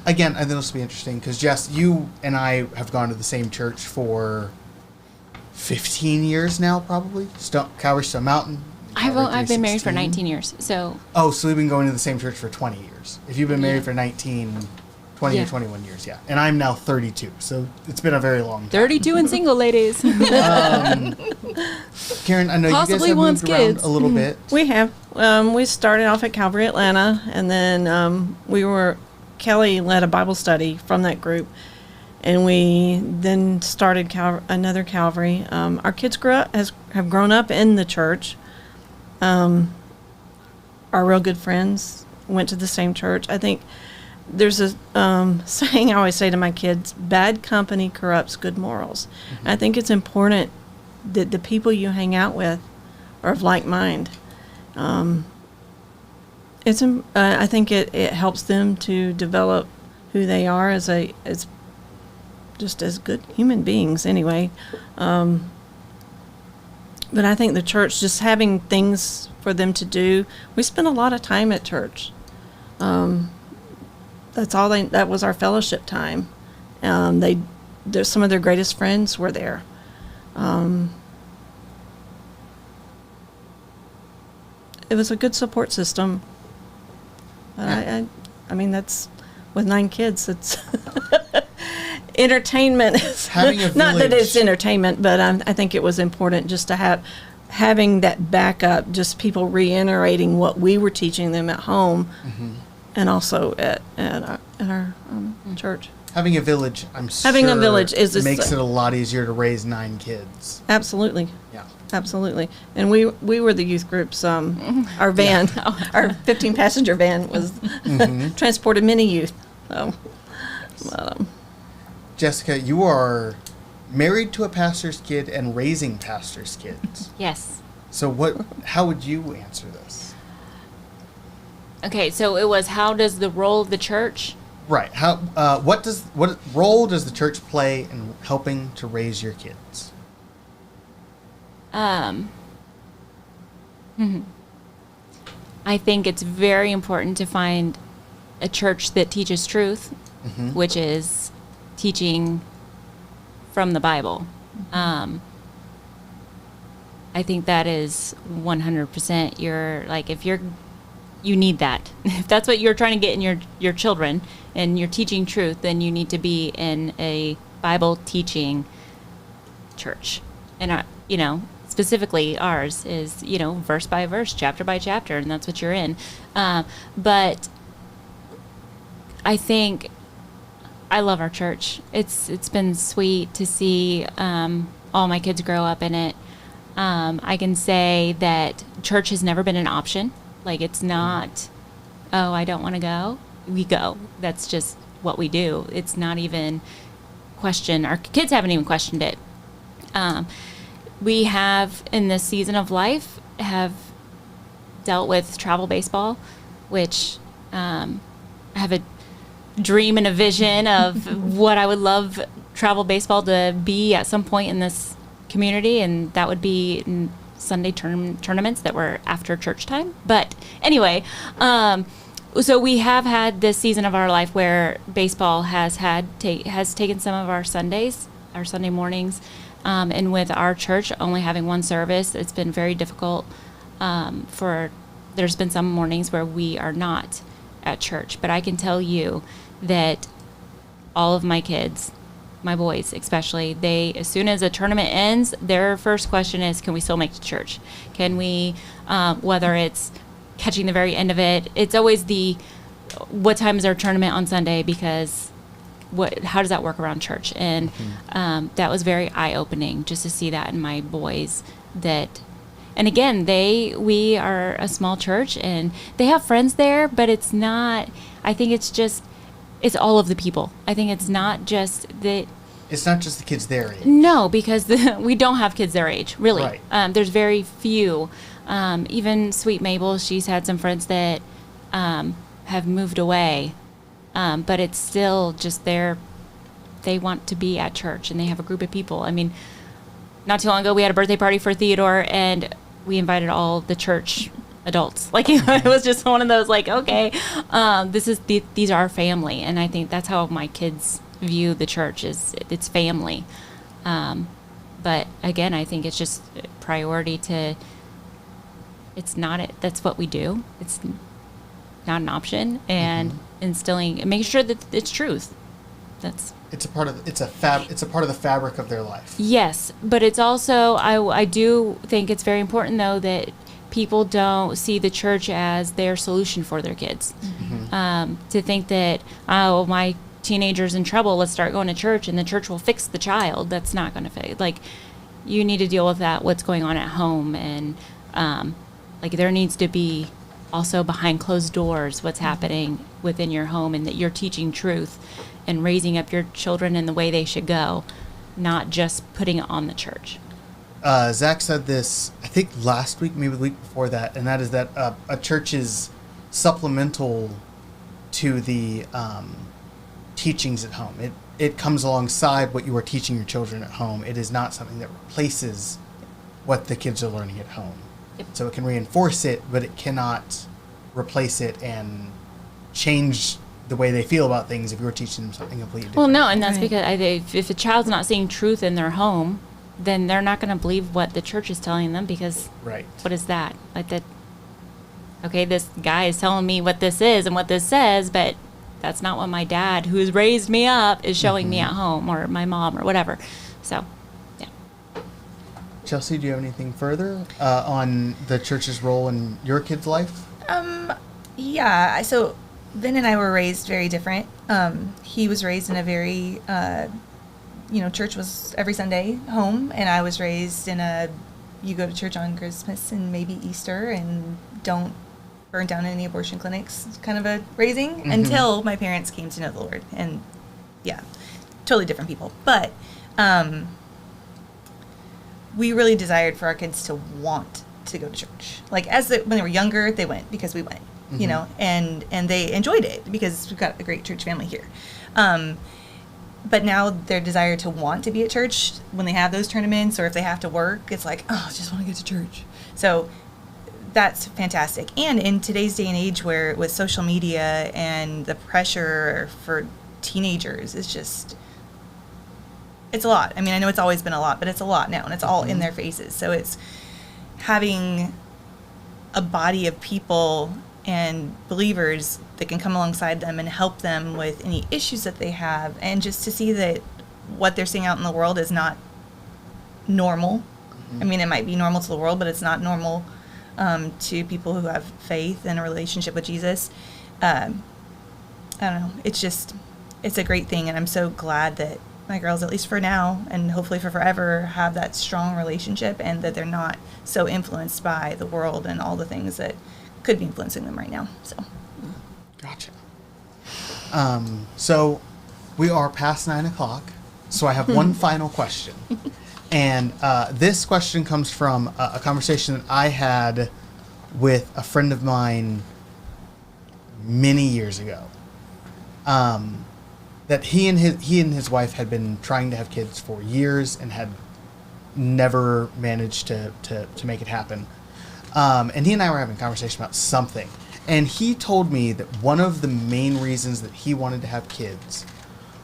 again, I think this will be interesting. Because Jess, you and I have gone to the same church for 15 years now, probably. Calvary Stone Mountain. I've been married for 316. 19 years, so Oh, so we've been going to the same church for 20 years. If you've been married for 20 Yeah. or 21 years, yeah. And I'm now 32, so it's been a very long time. 32 and single, ladies. Karen, I know Possibly you guys have wants moved around kids. a little bit. We have. We started off at Calvary Atlanta, and then Kelly led a Bible study from that group, and we then started another Calvary. Our kids have grown up in the church. Our real good friends went to the same church. I think there's a saying I always say to my kids: bad company corrupts good morals. Mm-hmm. I think it's important that the people you hang out with are of like mind. I think it helps them to develop who they are as just as good human beings anyway. But I think the church, just having things for them to do, we spend a lot of time at church. That was our fellowship time. Some of their greatest friends were there. It was a good support system. I mean, that's with 9 kids. It's entertainment. Having a Not that village- it's entertainment, but I think it was important just to having that backup, just people reiterating what we were teaching them at home, and also at our church. Having a village, I'm sure, Having a village is makes it a lot easier to raise 9 kids. Absolutely. Yeah. Absolutely. And we were the youth groups. Our van, our 15-passenger van was transported many youth. So, Jessica, you are married to a pastor's kid and raising pastor's kids. Yes. So how would you answer this? Okay, so it was, how does the role of the church? Right. What role does the church play in helping to raise your kids? I think it's very important to find a church that teaches truth, which is teaching from the Bible. I think that is 100%. You need that. If that's what you're trying to get in your children and you're teaching truth, then you need to be in a Bible teaching church. And specifically ours is, verse by verse, chapter by chapter, and that's what you're in. But I think I love our church. It's been sweet to see all my kids grow up in it. I can say that church has never been an option. Like, it's not, oh, I don't want to go. We go. That's just what we do. It's not even questioned. Our kids haven't even questioned it. We have, in this season of life, have dealt with travel baseball, which I have a dream and a vision of what I would love travel baseball to be at some point in this community, and that would be Sunday tournaments that were after church time. But anyway, so we have had this season of our life where baseball has taken some of our Sundays, our Sunday mornings, and with our church only having one service, it's been very difficult. There's been some mornings where we are not at church, but I can tell you that all of my kids, my boys especially, as soon as a tournament ends, their first question is, can we still make it to church? Can we, whether it's catching the very end of it, it's always what time is our tournament on Sunday, because how does that work around church? And that was very eye-opening just to see that in my boys. And again, we are a small church and they have friends there, but it's not, I think it's all of the people. I think it's not just that. It's not just the kids their age. No, because we don't have kids their age, really. Right. There's very few. Even Sweet Mabel, she's had some friends that have moved away, but it's still just they want to be at church and they have a group of people. I mean, not too long ago we had a birthday party for Theodore and we invited all the church adults. Like, it was just one of those, like, okay, these are our family, and I think that's how my kids view the church, is it's family. But again, I think it's just priority to. It's not it. That's what we do. It's not an option, and instilling and making sure that it's truth. It's a part of the fabric of their life. Yes, but it's also I do think it's very important though that people don't see the church as their solution for their kids. To think that, oh, my teenager's in trouble, let's start going to church and the church will fix the child. That's not going to fix. Like, you need to deal with that, what's going on at home, and like there needs to be also behind closed doors what's happening within your home, and that you're teaching truth and raising up your children in the way they should go, not just putting it on the church. Zach said this, I think last week, maybe the week before that, and that is that a church's supplemental to the teachings at home. It comes alongside what you are teaching your children at home. It is not something that replaces what the kids are learning at home. Yep. So it can reinforce it, but it cannot replace it and change the way they feel about things if you're teaching them something completely different. Well, no, and that's Right. because if a child's not seeing truth in their home, then they're not going to believe what the church is telling them, because Right. what is that? Like that, okay, this guy is telling me what this is and what this says, but that's not what my dad, who's raised me up, is showing me at home, or my mom, or whatever. So, yeah. Chelsea, do you have anything further on the church's role in your kid's life? Yeah. So Ben and I were raised very different. He was raised in a very, church was every Sunday home, and I was raised in you go to church on Christmas and maybe Easter, and don't burn down any abortion clinics kind of a raising until my parents came to know the Lord. And yeah, totally different people. But we really desired for our kids to want to go to church. Like when they were younger, they went because we went, and they enjoyed it because we've got a great church family here. But now their desire to want to be at church when they have those tournaments, or if they have to work, it's like, oh, I just want to get to church. So that's fantastic. And in today's day and age, where with social media and the pressure for teenagers, it's a lot. I mean, I know it's always been a lot, but it's a lot now, and it's all in their faces. So it's having a body of people and believers that can come alongside them and help them with any issues that they have, and just to see that what they're seeing out in the world is not normal. I mean, it might be normal to the world, but it's not normal to people who have faith and a relationship with Jesus. I don't know. It's a great thing, and I'm so glad that my girls, at least for now, and hopefully for forever, have that strong relationship, and that they're not so influenced by the world and all the things that could be influencing them right now. So, Gotcha. So we are past 9 o'clock, so I have one final question. And this question comes from a conversation that I had with a friend of mine many years ago. That he and his wife had been trying to have kids for years and had never managed to make it happen. And he and I were having a conversation about something. And he told me that one of the main reasons that he wanted to have kids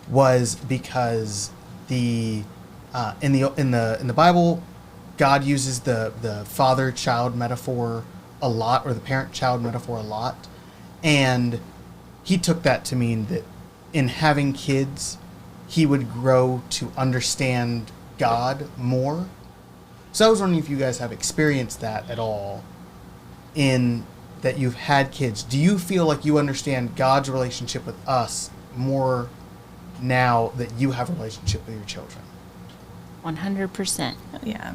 was because in the Bible, God uses the father-child metaphor a lot, or the parent-child metaphor a lot. And he took that to mean that in having kids, he would grow to understand God more. So I was wondering if you guys have experienced that at all, in that you've had kids. Do you feel like you understand God's relationship with us more now that you have a relationship with your children? 100%. yeah.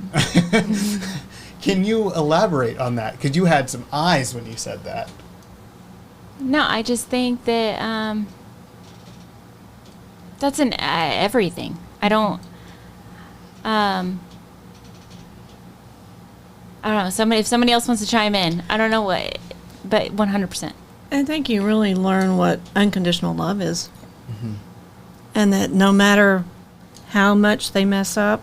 Can you elaborate on that? Because you had some eyes when you said that. No, I just think that that's in everything. I don't know. If somebody else wants to chime in, I don't know what, but 100%. I think you really learn what unconditional love is. And that no matter how much they mess up,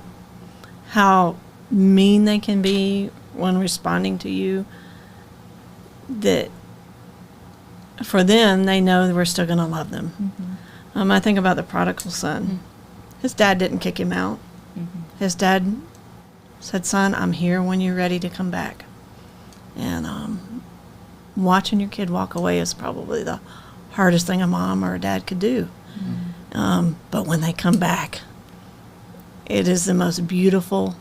how mean they can be when responding to you, that for them, they know that we're still going to love them. I think about the prodigal son. His dad didn't kick him out. His dad said, "Son, I'm here when you're ready to come back." And watching your kid walk away is probably the hardest thing a mom or a dad could do. But when they come back, it is the most beautiful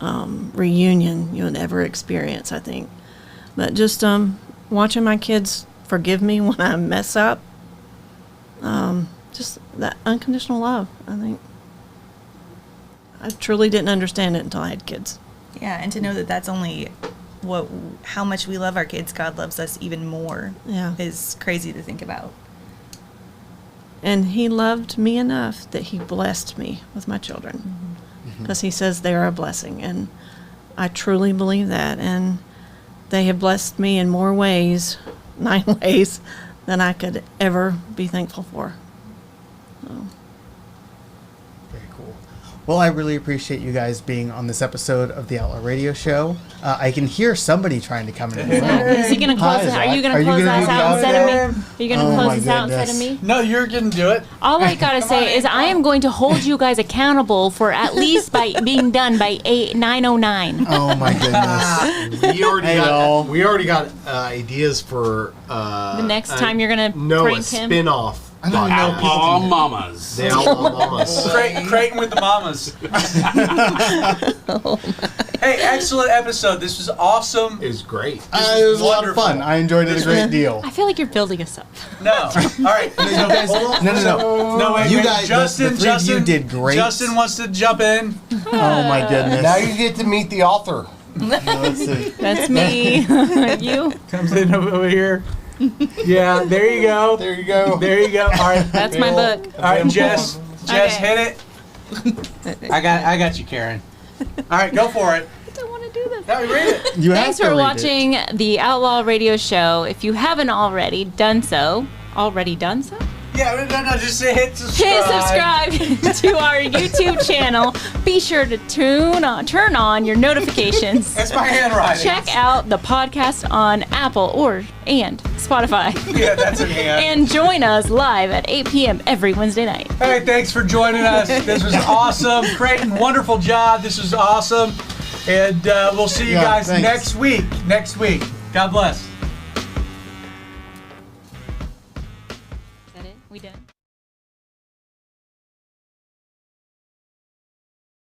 reunion you'll ever experience, I think. But just watching my kids forgive me when I mess up, just that unconditional love, I think. I truly didn't understand it until I had kids. Yeah, and to know that that's only how much we love our kids. God loves us even more. Yeah. Is crazy to think about. And he loved me enough that he blessed me with my children. Because he says they are a blessing. And I truly believe that. And they have blessed me in more ways 9 ways than I could ever be thankful for. Very cool. Well, I really appreciate you guys being on this episode of the Outlaw Radio Show. I can hear somebody trying to come in. Is he going to close us? Are you going to close us out instead of me? Are you going to close us out instead of me? No, you're going to do it. All I gotta say is I am going to hold you guys accountable for at least by being done by 9:09. Oh my goodness. We already got ideas for The next time you're gonna a prank him. spin-off. I don't know people Outlaw do- mamas. The Outlaw Mamas. Creighton with the mamas. Hey, excellent episode. This was awesome. It was great. It was a lot of wonderful. fun. I enjoyed it a great deal. I feel like you're building us up. No. All right. No, wait. You wait. guys, the three of you did great. Justin wants to jump in. Oh my goodness. Now you get to meet the author. Let's see. That's me. You. Comes in over here. Yeah, there you go. There you go. There you go. All right. That's my book. All right, Jess. Jess, Okay. hit it. I got you, Karen. All right, go for it. I don't want to do this. Now read it. You have Thanks to for read it. watching the Outlaw Radio Show. If you haven't already done so, Yeah, no, just hit subscribe. hit subscribe to our YouTube channel. Be sure to turn on your notifications. That's my handwriting. Check out the podcast on Apple and Spotify. Yeah, that's a hand. And join us live at 8 p.m. every Wednesday night. Hey, thanks for joining us. This was awesome. Creighton, wonderful job. This was awesome. And we'll see you Yeah, guys thanks. next week. God bless.